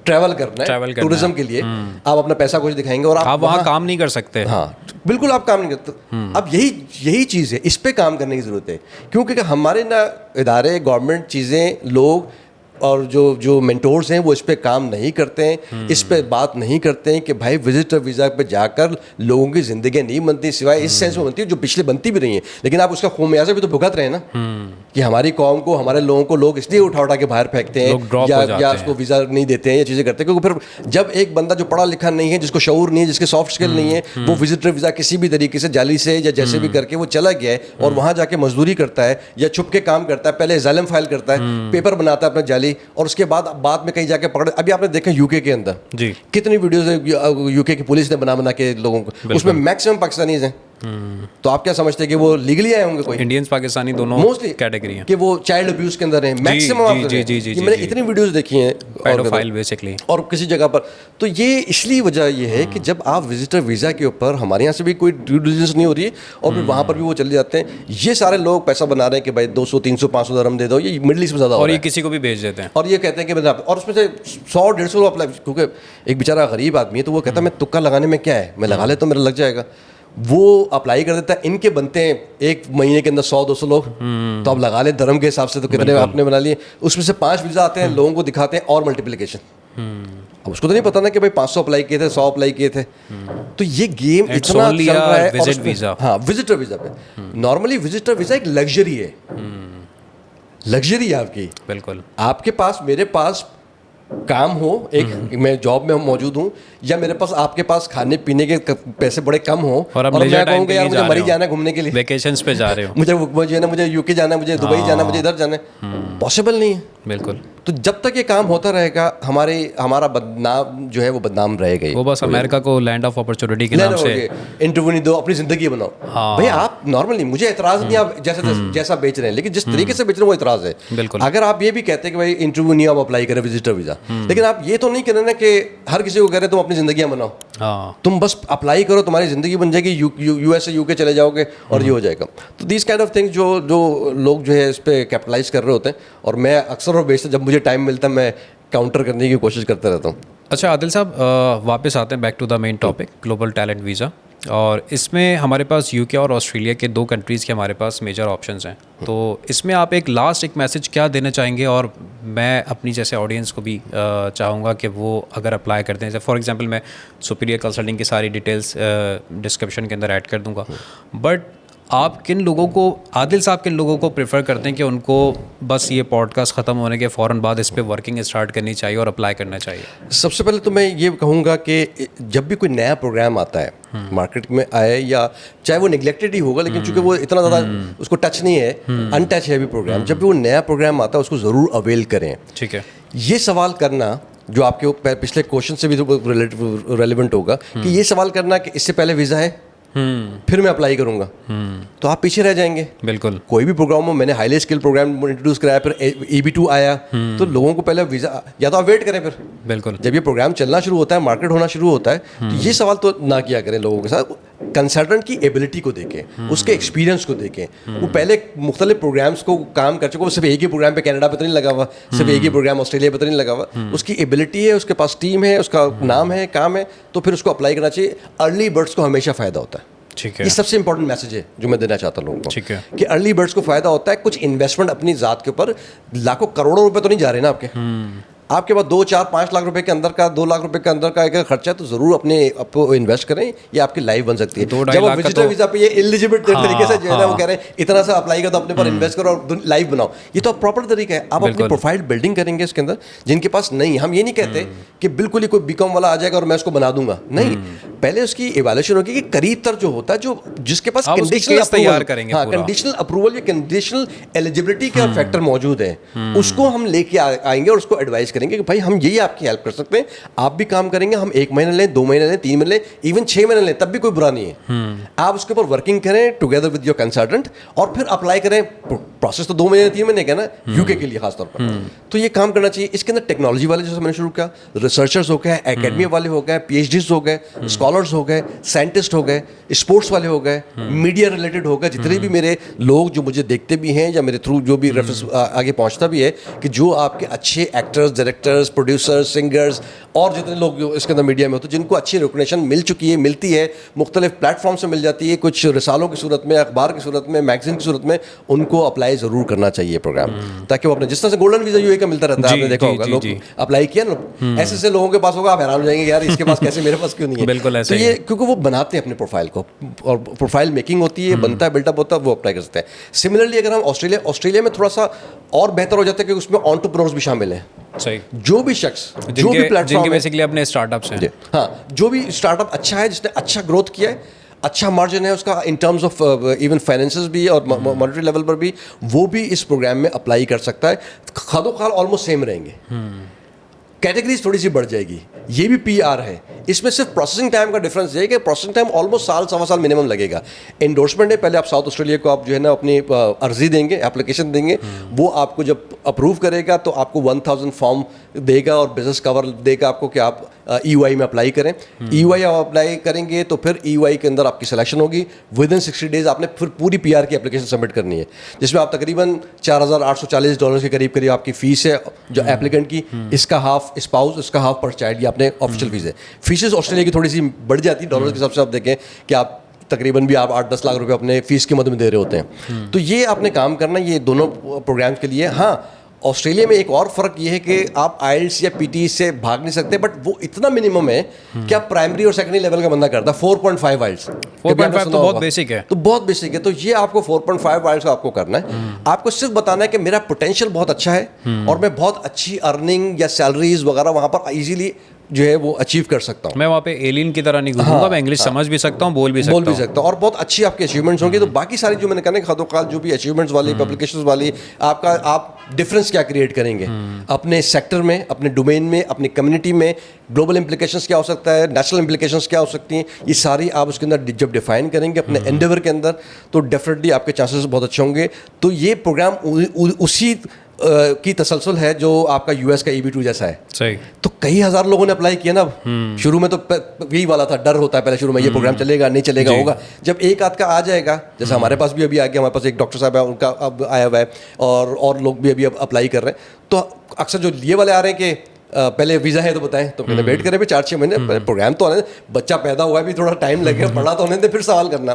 ट्रैवल करना है टूरिज्म के लिए, आप अपना पैसा कुछ दिखाएंगे और आप वहाँ काम नहीं कर सकते। हाँ बिल्कुल आप काम नहीं करते। अब यही चीज़ है, इस पे काम करने की ज़रूरत है, क्योंकि हमारे ना इदारे, गवर्नमेंट, चीज़ें, लोग और जो मेंटोर्स हैं वो इस पे काम नहीं करते हैं, इस पे बात नहीं करते हैं कि भाई विजिटर वीज़ा पे जाकर लोगों की ज़िंदगी नहीं बनती, सिवाय इस सेंस में बनती है जो पिछले बनती भी नहीं है, लेकिन आप उसका खामियाजा भी तो भुगत रहे हैं ना कि हमारी कौम को, हमारे लोगों को लोग इसलिए उठा के बाहर फेंकते हैं या उसको वीज़ा नहीं देते हैं, ये चीज़ें करते हैं। क्योंकि फिर जब एक बंदा जो पढ़ा लिखा नहीं है, जिसको शऊर नहीं है, जिसके सॉफ्ट स्किल नहीं है, वो विजिटर वीज़ा किसी भी तरीके से जाली से या जैसे भी करके वो चला गया है और वहाँ जाके मजदूरी करता है या छुप के काम करता है, पहले जालिम फाइल करता है, पेपर बनाता है अपना जाली, और उसके बाद में कहीं जाके पकड़े। अभी आपने देखा यूके के अंदर जी कितनी वीडियोस यूके की पुलिस ने बना के लोगों को, उसमें मैक्सिमम पाकिस्तानीज हैं। तो आप क्या समझते हैं कि वो लीगली आए होंगे? कोई इंडियंस पाकिस्तानी दोनों मोस्टली कैटेगरी हैं कि वो चाइल्ड अब्यूज के अंदर हैं मैक्सिमम। मैंने इतनी वीडियोस देखी हैं पेडोफाइल बेसिकली, और किसी जगह पर। तो ये इसलिए वजह ये है कि जब आप विजिटर वीज़ा के ऊपर हमारे यहाँ से भी कोई ड्यू डिलिजेंस नहीं हो रही है और फिर वहाँ पर भी वो चले जाते हैं। ये सारे लोग पैसा बना रहे हैं कि भाई 200 300 500 दरहम दे दो, ये मिडिल ईस्ट में ज़्यादा, और ये किसी को भी भेज देते हैं और ये कहते हैं कि और उसमें से 100-150 अप्लाई, क्योंकि एक बेचारा गरीब आदमी है तो वो कहता है मैं तुक्का लगाने में क्या है, मैं लगा ले तो मेरा लग जाएगा। वो अप्लाई कर देता है, इनके बनते हैं एक महीने के अंदर 100-200 लोग, तो आप लगा ले धर्म के हिसाब से तो कितने आपने बना लिए। उसमें से 5 वीज़ा आते हैं, लोगों को दिखाते हैं और मल्टीप्लिकेशन। अब उसको तो नहीं पता ना कि भाई 500 अप्लाई किए थे, 100 अप्लाई किए थे। तो ये गेम इतना चल रहा है। हाँ विजिटर वीज़ा पे नॉर्मली विजिटर वीज़ा एक लग्जरी है, लग्जरी है आपकी। बिल्कुल, आपके पास, मेरे पास काम हो, एक मैं जॉब में मौजूद हूँ, या मेरे पास आपके पास खाने पीने के पैसे बड़े कम हो और मैं कहूँगा यार मुझे मरी जाना है घूमने के लिए, वेकेशंस पे जा रहे हो, मुझे यूके जाना है, मुझे दुबई जाना है, मुझे इधर जाना है, पॉसिबल नहीं है। बिल्कुल। तो जब तक ये काम होता रहेगा हमारा बदनाम जो है वो बदनाम रहेगा ही। वो बस अमेरिका को लैंड ऑफ अपॉर्चुनिटी के नाम से इंटरव्यू नहीं दो, अपनी जिंदगी बनाओ। भाई आप नॉर्मली, मुझे एतराज नहीं आप जैसा बेच रहे हैं, लेकिन जिस तरीके से बेच रहे हैं वो एतराज है। बिल्कुल। अगर आप ये भी कहते हैं कि भाई इंटरव्यू नहीं आप अप्लाई करें विजिटर वीजा, लेकिन आप ये तो नहीं कह रहे ना कि हर किसी को कह रहे तुम अपनी जिंदगी बनाओ। तुम बस अप्लाई करो, तुम्हारी जिंदगी बन जाएगी, यूएस से यूके चले जाओगे और ये हो जाएगा। तो दिस काइंड ऑफ थिंग्स जो लोग जो है इस पे कैपिटलाइज कर रहे होते हैं, और मैं अक्सर और बेशतर जब मुझे टाइम मिलता है मैं काउंटर करने की कोशिश करता रहता हूँ। अच्छा आदिल साहब, वापस आते हैं back to the main topic, global talent visa. और इसमें हमारे पास यूके और ऑस्ट्रेलिया के 2 कंट्रीज़ के हमारे पास मेजर ऑप्शंस हैं। तो इसमें आप एक मैसेज क्या देना चाहेंगे? और मैं अपनी जैसे ऑडियंस को भी चाहूँगा कि वो अगर अप्लाई करते हैं, जैसे फॉर एग्जांपल मैं सुपीरियर कंसल्टिंग की सारी डिटेल्स डिस्क्रिप्शन के अंदर ऐड कर दूँगा, बट आप किन लोगों को, आदिल साहब किन लोगों को प्रेफर करते हैं कि उनको बस ये पॉडकास्ट ख़त्म होने के फ़ौरन बाद इस पे वर्किंग स्टार्ट करनी चाहिए और अप्लाई करना चाहिए? सबसे पहले तो मैं ये कहूँगा कि जब भी कोई नया प्रोग्राम आता है मार्केट में आए, या चाहे वो निगलेक्टेड ही होगा, लेकिन चूंकि वो इतना ज़्यादा उसको टच नहीं है, अनटच है भी प्रोग्राम, जब भी वो नया प्रोग्राम आता है उसको ज़रूर अवेल करें। ठीक है। ये सवाल करना जो आपके पिछले क्वेश्चन से भी रेलिवेंट होगा, कि ये सवाल करना कि इससे पहले वीज़ा है फिर मैं अप्लाई करूंगा, तो आप पीछे रह जाएंगे। बिल्कुल। कोई भी प्रोग्राम हो, मैंने हाईली स्किल प्रोग्राम इंट्रोड्यूस कराया, फिर EB2 आया, तो लोगों को पहले वीज़ा, या तो आप वेट करें फिर। बिल्कुल। जब ये प्रोग्राम चलना शुरू होता है, मार्केट होना शुरू होता है, तो ये सवाल तो ना किया करें लोगों के साथ। कंसल्टेंट की एबिलिटी को देखें, उसके एक्सपीरियंस को देखें, वो पहले मुख्तलिफ प्रोग्राम्स को काम कर चुका, वो सिर्फ एक ही प्रोग्राम पे कनाडा पे तो नहीं लगा हुआ, सिर्फ एक ही प्रोग्राम ऑस्ट्रेलिया पे तो नहीं लगा हुआ, उसकी एबिलिटी है, उसके पास टीम है, उसका नाम है, काम है, तो फिर उसको अप्लाई करना चाहिए। अर्ली बर्ड्स को हमेशा फ़ायदा होता है। ठीक है। ये सबसे इंपॉर्टेंट मैसेज है जो मैं देना चाहता हूँ लोगों को। ठीक है। कि अर्ली बर्ड्स को फायदा होता है, कुछ इन्वेस्टमेंट अपनी ज़ात के ऊपर, लाखों करोड़ों रुपए तो नहीं जा रहे ना आपके पास 2, 4, 5 लाख रुपए के अंदर का, 2 लाख रुपए के अंदर का अगर खर्चा है तो जरूर अपने आपको इन्वेस्ट करें, ये आपकी लाइफ बन सकती है। जब वो विजिटर वीजा पे ये एलिजिबल तरीके से जो है ना, वो कह रहे हैं इतना सा अप्लाई कर, तो अपने पर इन्वेस्ट करो और लाइफ बनाओ, ये तो प्रॉपर तरीका है। आप अपनी प्रोफाइल बिल्डिंग करेंगे इसके अंदर, जिनके पास नहीं, हम ये नहीं कहते कि बिल्कुल ही कोई बीकॉम वाला आ जाएगा और मैं उसको बना दूंगा, नहीं, पहले उसकी इवैल्यूएशन होगी कि करीब तर जो होता है, जो जिसके पास कंडीशनल तैयार करेंगे, कंडीशनल अप्रूवल या कंडीशनल एलिजिबिलिटी का फैक्टर मौजूद है, उसको हम लेके आएंगे और उसको एडवाइस करेंगे कि भाई हम ये आपकी हेल्प कर सकते हैं, आप भी काम करेंगे, हम 1 महीना लें, 2 महीने लें, 3 महीने लें, इवन 6 महीने लें, तब भी कोई बुरा नहीं है। आप उसके ऊपर वर्किंग करें टुगेदर विद योर कंसल्टेंट, और फिर अप्लाई करें। प्रोसेस तो 2 महीने 3 महीने का ना, यूके के लिए खासतौर पर, तो ये काम करना चाहिए। इसके अंदर टेक्नोलॉजी वाले जैसे मैंने शुरू किया, रिसर्चर्स हो गए, एकेडमी वाले हो गए, PhDs हो गए, स्कॉलर्स हो गए, साइंटिस्ट हो गए, स्पोर्ट्स वाले हो गए, मीडिया रिलेटेड हो गए, जितने भी मेरे लोग जो मुझे देखते भी हैं या मेरे थ्रू जो भी रेफरेंस आगे पहुंचता भी है, कि जो आपके अच्छे एक्टर्स, डायरेक्टर्स, प्रोड्यूसर्स, सिंगर्स और जितने लोग जो इसके अंदर मीडिया में होते हैं, जिनको अच्छी रिकॉग्निशन मिल चुकी है, मिलती है, मुख्तलिफ प्लेटफॉर्म से मिल जाती है, कुछ रिसालों की सूरत में, अखबार की सूरत में, मैगजीन की सूरत में, उनको अप्लाई ज़रूर करना चाहिए प्रोग्राम, ताकि वो अपने, जिस तरह से गोल्डन वीज़ा यूए का मिलता रहता है, आपने देखा होगा, लोग अप्लाई किया ना, ऐसे लोगों के पास होगा, आप हैरान हो जाएंगे यार इसके पास कैसे, मेरे पास क्यों नहीं है। बिल्कुल ऐसे तो ये क्योंकि वो बनाते हैं अपने प्रोफाइल को, और प्रोफाइल मेकिंग होती है, बनता है, बिल्टअप होता है, वो अप्लाई कर सकते हैं। सिमिलरली अगर हम ऑस्ट्रेलिया में थोड़ा सा और बेहतर हो जाता है कि उसमें एंटरप्रेन्योर्स भी शामिल हैं। सही। जो भी शख्स, जो भी प्लेटफॉर्म, जिनके बेसिकली अपने स्टार्टअप्स हैं, हाँ, जो भी स्टार्टअप अच्छा है, जिसने अच्छा ग्रोथ किया है, अच्छा मार्जिन है उसका in terms of even finances भी और मॉनेटरी लेवल पर भी, वो भी इस प्रोग्राम में अप्लाई कर सकता है। खादो-खाल ऑलमोस्ट सेम रहेंगे, कैटेगरीज थोड़ी सी बढ़ जाएगी। ये भी PR है, इसमें सिर्फ प्रोसेसिंग टाइम का डिफरेंस है कि प्रोसेसिंग टाइम ऑलमोस्ट साल, 1.25 साल मिनिमम लगेगा। एंडोर्समेंट है, पहले आप साउथ ऑस्ट्रेलिया को आप जो है ना अपनी अर्जी देंगे, एप्लीकेशन देंगे, वो आपको जब अप्रूव करेगा तो आपको 1000 फॉर्म देगा और बिजनेस कवर देगा आपको कि आप EY में अप्लाई करें। EY आप अप्लाई करेंगे तो फिर EY के अंदर आपकी सिलेक्शन होगी। विद इन 60 डेज आपने फिर पूरी PR की एप्लीकेशन सबमिट करनी है, जिसमें आप तकरीबन $4,840 के करीब आपकी फीस है जो एप्लीकेंट की, इसका हाफ स्पाउस, इसका हाफ पर चाइल्ड, ये आपने ऑफिशियल फीस है। फीसेस ऑस्ट्रेलिया की थोड़ी सी बढ़ जाती है डॉलर के हिसाब से, आप देखें कि आप तकरीबन भी आप 8-10 लाख रुपए अपने फीस की मद में दे रहे होते हैं। तो ये आपने काम करना, ये दोनों प्रोग्राम के लिए। हाँ, ऑस्ट्रेलिया में एक और फ़र्क ये है कि आप आइल्स या पीटी से भाग नहीं सकते, बट वो इतना मिनिमम है कि आप प्राइमरी और सेकेंडरी लेवल का बंदा करता है 4.5 आइल्स। 4.5 तो बहुत बेसिक है। तो बहुत बेसिक है, तो ये आपको 4.5 आइल्स का आपको करना है। आपको सिर्फ बताना है कि मेरा पोटेंशियल बहुत अच्छा है और मैं बहुत अच्छी अर्निंग या सैलरीज वगैरह वहाँ पर इजीली जो है वो अचीव कर सकता हूँ। मैं वहाँ पे एलियन की तरह नहीं घूमूंगा, मैं इंग्लिश समझ भी सकता हूँ, बोल भी सकता हूँ और बहुत अच्छी आपकी अचीवमेंट्स होंगी। तो बाकी सारी जो मैंने कहने खातों जो भी अचीवमेंट्स वाली पब्लिकेशंस वाली आप डिफरेंस क्या क्रिएट करेंगे अपने सेक्टर में, अपने डोमेन में, अपनी कम्युनिटी में, ग्लोबल इंप्लीकेशंस क्या हो सकता है, नेशनल इंप्लीकेशंस क्या हो सकती हैं, ये सारी आप उसके अंदर जब डिफाइन करेंगे अपने एंडेवर के अंदर, तो डेफिनेटली आपके चांसेस बहुत अच्छे होंगे। तो ये प्रोग्राम उसी की तसलसल है जो आपका यूएस का EB2 जैसा है। सही। तो कई हज़ार लोगों ने अप्लाई किया ना। शुरू में तो यही वाला था, डर होता है पहले शुरू में, ये प्रोग्राम चलेगा नहीं चलेगा, होगा। जब एक आध का आ जाएगा, जैसे हमारे पास भी अभी आ गया, हमारे पास एक डॉक्टर साहब है, उनका अब आया हुआ है, और लोग भी अभी अप्लाई कर रहे हैं। तो अक्सर जो ये वाले आ रहे हैं कि पहले वीज़ा है तो बताएं, तो मैंने वेट करें भी 4-6 महीने, प्रोग्राम तो आने, बच्चा पैदा हुआ है भी थोड़ा टाइम लगेगा, बड़ा तो होने दे फिर सवाल करना।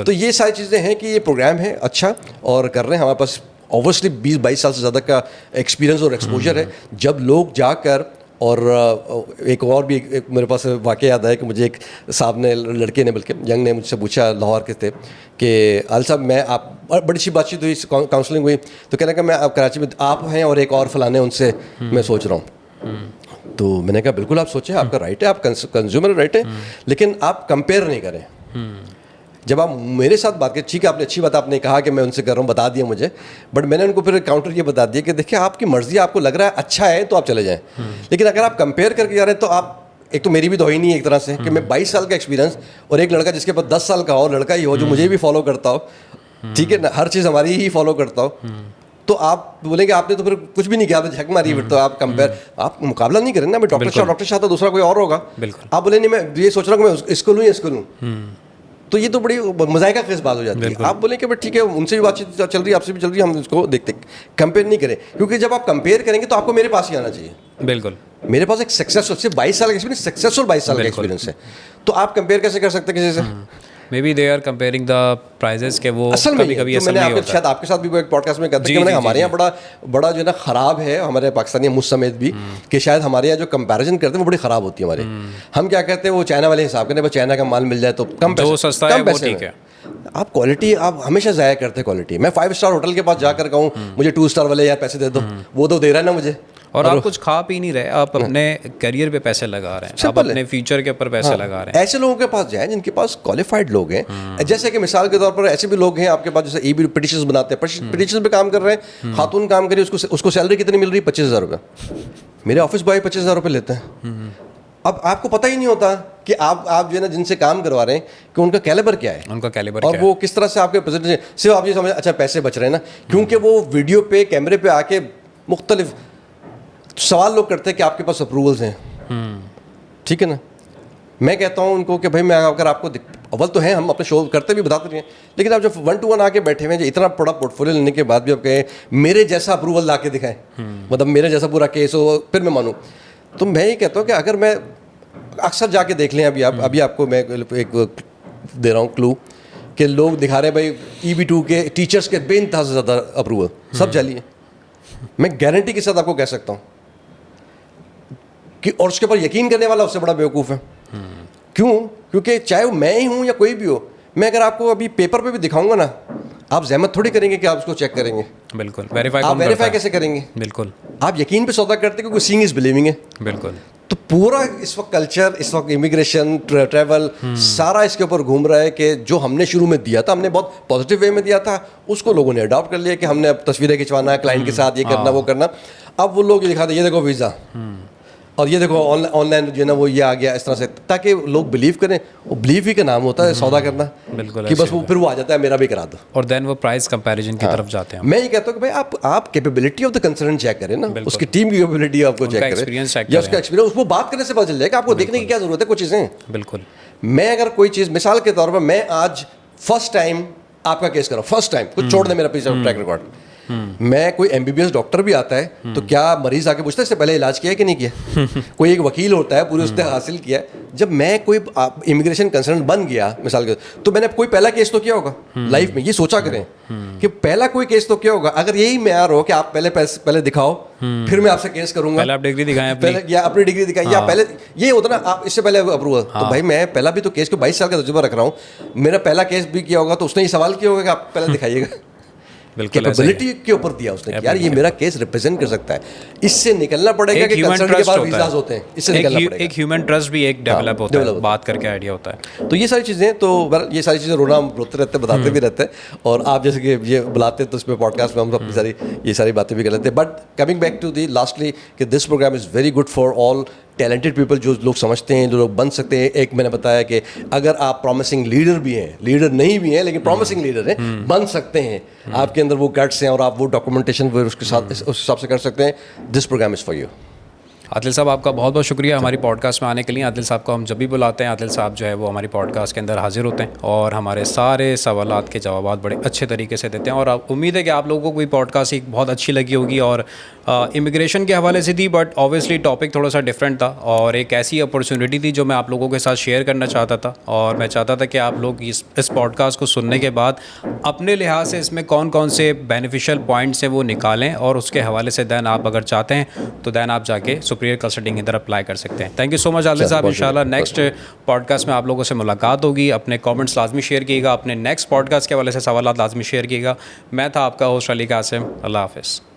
तो ये सारी चीज़ें हैं कि ये प्रोग्राम है अच्छा और कर रहे हैं। हमारे पास ऑब्वियसली 20-22 साल से ज़्यादा का एक्सपीरियंस और एक्सपोजर है। जब लोग जाकर, और एक और भी एक मेरे पास वाक़या याद है कि मुझे एक साहब ने, लड़के ने बल्कि यंग ने मुझसे पूछा, लाहौर के थे, कि आल साहब मैं आप, बड़ी अच्छी बातचीत हुई, काउंसलिंग हुई, तो कहना कि मैं आप कराची में आप हैं और एक और फलाने, उनसे मैं सोच रहा हूँ। तो मैंने कहा बिल्कुल आप सोचें, आपका राइट है, आप कंज्यूमर राइट है, लेकिन आप कंपेयर नहीं करें। जब आप मेरे साथ बात करें, ठीक है आपने अच्छी बात आपने कहा कि मैं उनसे कर रहा हूँ, बता दिया मुझे, बट मैंने उनको फिर काउंटर ये बता दिया कि देखिए आपकी मर्जी, आपको लग रहा है अच्छा है तो आप चले जाएं, लेकिन अगर आप कंपेयर करके जा रहे हैं तो आप, एक तो मेरी भी तो ही नहीं है एक तरह से कि मैं 22 साल का एक्सपीरियंस और एक लड़का जिसके पास 10 साल का हो, लड़का ही हो जो मुझे भी फॉलो करता हो, ठीक है ना, हर चीज़ हमारी ही फॉलो करता हो, तो आप बोलेंगे आपने तो फिर कुछ भी नहीं किया, आपने झक मारी, फिर तो आप कंपेयर, आप मुकाबला नहीं करें ना। मैं डॉक्टर शाह था, दूसरा कोई और होगा, आप बोले नहीं मैं ये सोच रहा हूँ कि मैं इसको लूँ या इसको लूँ, तो ये तो बड़ी मज़ाक़ा ख़ेज़ बात हो जाती है। आप बोलें कि भाई ठीक है, उनसे भी बातचीत चल रही है, आपसे भी चल रही है, हम इसको देखते, कंपेयर नहीं करें, क्योंकि जब आप कंपेयर करेंगे तो आपको मेरे पास ही आना चाहिए। बिल्कुल, मेरे पास एक सक्सेसफुल, सिर्फ 22 साल का एक्सपीरियंस, सक्सेसफुल 22 साल का एक्सपीरियंस है, तो आप कंपेयर कैसे कर सकते हैं किसी से? May be they are comparing the prices के, वो कभी-कभी असल नहीं होता। शायद आपके साथ भी वो एक पॉडकास्ट में कहते हैं कि हमारे यहाँ बड़ा जो है ना ख़राब है, हमारे पाकिस्तानी मुझ समेत भी, कि शायद हमारे यहाँ जो कंपैरिजन करते हैं वो बड़ी ख़राब होती है हमारे। हम क्या कहते हैं, वो चाइना वाले हिसाब करते हैं, चाइना का माल मिल जाए तो कम पैसे, जो सस्ता है वो ठीक है। आप क्वालिटी, आप हमेशा ज़ाया करते हैं क्वालिटी। मैं 5 स्टार होटल के पास जाकर कहूँ मुझे 2 स्टार वाले यार पैसे दे दो, वो तो दे रहा है ना मुझे, और आप कुछ खा पी नहीं रहे, आप अपने करियर पे पैसे लगा रहे हैं, आप अपने फ्यूचर के ऊपर पैसे लगा रहे हैं। ऐसे लोगों के पास जाएं जिनके पास क्वालिफाइड लोग हैं, जैसे कि मिसाल के तौर पर ऐसे भी लोग हैं आपके पास जैसे EB पिटिशंस बनाते हैं, पिटिशन पे काम कर रहे हैं, खातून काम करिए, उसको सैलरी कितनी मिल रही है? 25,000 रुपये। मेरे ऑफिस बॉय 25,000 रुपये लेते हैं। अब आपको पता ही नहीं होता कि आप जो है ना जिनसे काम करवा रहे हैं कि उनका कैलिबर क्या है, उनका कैलिबर और वो किस तरह से आपके प्रेजेंटेशन, सिर्फ आप ये समझ अच्छा पैसे बच रहे हैं ना, क्योंकि वो वीडियो पे, कैमरे पे आके मुख्तलिफ सवाल लोग करते हैं कि आपके पास अप्रूवल्स हैं, ठीक है ना। मैं कहता हूँ उनको कि भाई मैं अगर आपको अव्वल तो है, हम अपने शो करते भी बताते भी हैं, लेकिन आप जब 1-to-1 आके बैठे हुए हैं, इतना बड़ा पोर्टफोलियो लेने के बाद भी आप कहें मेरे जैसा अप्रूवल ला के दिखाएं, मतलब मेरे जैसा पूरा केस हो, फिर मैं मानूँ। तो मैं ये कहता हूँ कि अगर मैं अक्सर जाके देख लें, अभी आपको मैं एक दे रहा हूँ क्लू, कि लोग दिखा रहे हैं भाई EB2 के टीचर्स के बेइंतहा से ज़्यादा अप्रूवल, सब जाली है। मैं गारंटी के साथ आपको कह सकता हूँ कि, और उसके ऊपर यकीन करने वाला उससे बड़ा बेवकूफ़ है। क्यों? क्योंकि चाहे वो मैं ही हूँ या कोई भी हो, मैं अगर आपको अभी पेपर पे भी दिखाऊंगा ना, आप जहमत थोड़ी करेंगे कि आप उसको चेक करेंगे। बिल्कुल, आप वेरीफाई कैसे करेंगे? बिल्कुल, आप यकीन पे सौदा करते हैं, क्योंकि सीइंग इज बिलीविंग है। बिल्कुल। तो पूरा इस वक्त कल्चर, इस वक्त इमिग्रेशन, ट्रैवल, सारा इसके ऊपर घूम रहा है कि जो हमने शुरू में दिया था, हमने बहुत पॉजिटिव वे में दिया था, उसको लोगों ने अडॉप्ट कर लिया कि हमने अब तस्वीरें खिंचवाना है क्लाइंट के साथ, ये करना वो करना। अब वो लोग ये दिखाते, ये देखो वीज़ा, और ये देखो ऑनलाइन जो है ना वो ये आ गया, इस तरह से, ताकि लोग बिलीव करें। वो बिलीव ही का नाम होता है सौदा करना, बिल्कुल, कि बस वो फिर वो आ जाता है मेरा भी करा दो, और देन वो प्राइस कंपैरिजन की तरफ जाते हैं। मैं ये कहता हूँ कि भाई आप capability of the concern check करें ना, उसकी टीम की कैपेबिलिटी आपको चेक करें, या उसका एक्सपीरियंस, उसको बात करने से पता चल जाएगा। आपको देखने की क्या जरूरत है कुछ चीज़ें। बिल्कुल। मैं अगर कोई चीज़, मिसाल के तौर पर मैं आज फर्स्ट टाइम आपका केस कर रहा हूँ, फर्स्ट टाइम, कुछ छोड़ दे मेरा पीछे ट्रैक रिकॉर्ड, मैं कोई MBBS डॉक्टर भी आता है तो क्या मरीज आके पूछता है इससे पहले इलाज किया है कि नहीं किया? कोई एक वकील होता है, पूरे उसने हासिल किया है। जब मैं कोई इमिग्रेशन कंसल्टेंट बन गया मिसाल के, तो मैंने कोई पहला केस तो किया होगा लाइफ में। ये सोचा करें कि पहला कोई केस तो क्या होगा। अगर यही मेयार हो कि आप पहले दिखाओ फिर मैं आपसे केस करूंगा, पहले आप डिग्री दिखाएं पहले या अपनी डिग्री दिखाई, या पहले ये होता ना आप इससे पहले अप्रूवल। तो भाई मैं पहला भी तो केस को 22 साल का तजुर्बा रख रहा हूँ, मेरा पहला केस भी किया होगा तो उसने ये सवाल किया होगा कि आप पहले दिखाइएगा। कैपेबिलिटी के ऊपर दिया उसने कि यार ये मेरा केस रिप्रेजेंट कर सकता है। इससे निकलना पड़ेगा कि कंसर्न के बाद वीजाज होते हैं, इससे निकलना पड़ेगा। एक ह्यूमन ट्रस्ट भी एक डेवलप होता है, बात करके आइडिया होता है। तो ये सारी चीज़ें, तो ये सारी चीज़ें रोना हम रोते रहते हैं, बताते भी रहते हैं। और आप जैसे कि ये बुलाते हैं तो इसमें पॉडकास्ट में हम अपनी ये सारी बातें भी कर लेते हैं। But coming back to the lastly कि this program is very good for all talented people, जो लोग समझते हैं, जो लोग बन सकते हैं। एक मैंने बताया कि अगर आप प्रॉमिसिंग लीडर भी हैं, लीडर नहीं भी हैं लेकिन प्रॉमिसिंग लीडर हैं, बन सकते हैं, आपके अंदर वो गट्स हैं और आप वो डॉक्यूमेंटेशन उसके साथ उस हिसाब से कर सकते हैं, this program is for you. Adil साहब आपका बहुत बहुत शुक्रिया हमारी पॉडकास्ट में आने के लिए। आदिल साहब को हम जब भी बुलाते हैं, आदिल साहब जो है वो हमारी पॉडकास्ट के अंदर हाजिर होते हैं और हमारे सारे सवालात के जवाब बड़े अच्छे तरीके से देते हैं। और उम्मीद है कि आप लोगों को कोई पॉडकास्ट एक बहुत अच्छी लगी होगी और इमिग्रेशन के हवाले से थी, बट ऑब्वियसली टॉपिक थोड़ा सा डिफरेंट था और एक ऐसी अपॉर्चुनिटी थी जो मैं आप लोगों के साथ शेयर करना चाहता था। और मैं चाहता था कि आप लोग इस पॉडकास्ट को सुनने के बाद अपने लिहाज से इसमें कौन कौन से बेनिफिशियल पॉइंट्स हैं वो निकालें और उसके हवाले से दैन आप अगर चाहते हैं तो दैन आप जाके सुपीरियर कंसल्टिंग इधर अप्लाई कर सकते हैं। Thank you so much Adil साहब। इंशाल्लाह नेक्स्ट पॉडकास्ट में आप लोगों से मुलाकात होगी। अपने कमेंट्स लाजमी शेयर कीजिएगा, अपने नेक्स्ट पॉडकास्ट के हवाले से सवाल लाजमी शेयर कीजिएगा। मैं था आपका होस्ट अली कासिम। अल्लाह हाफ़िज़।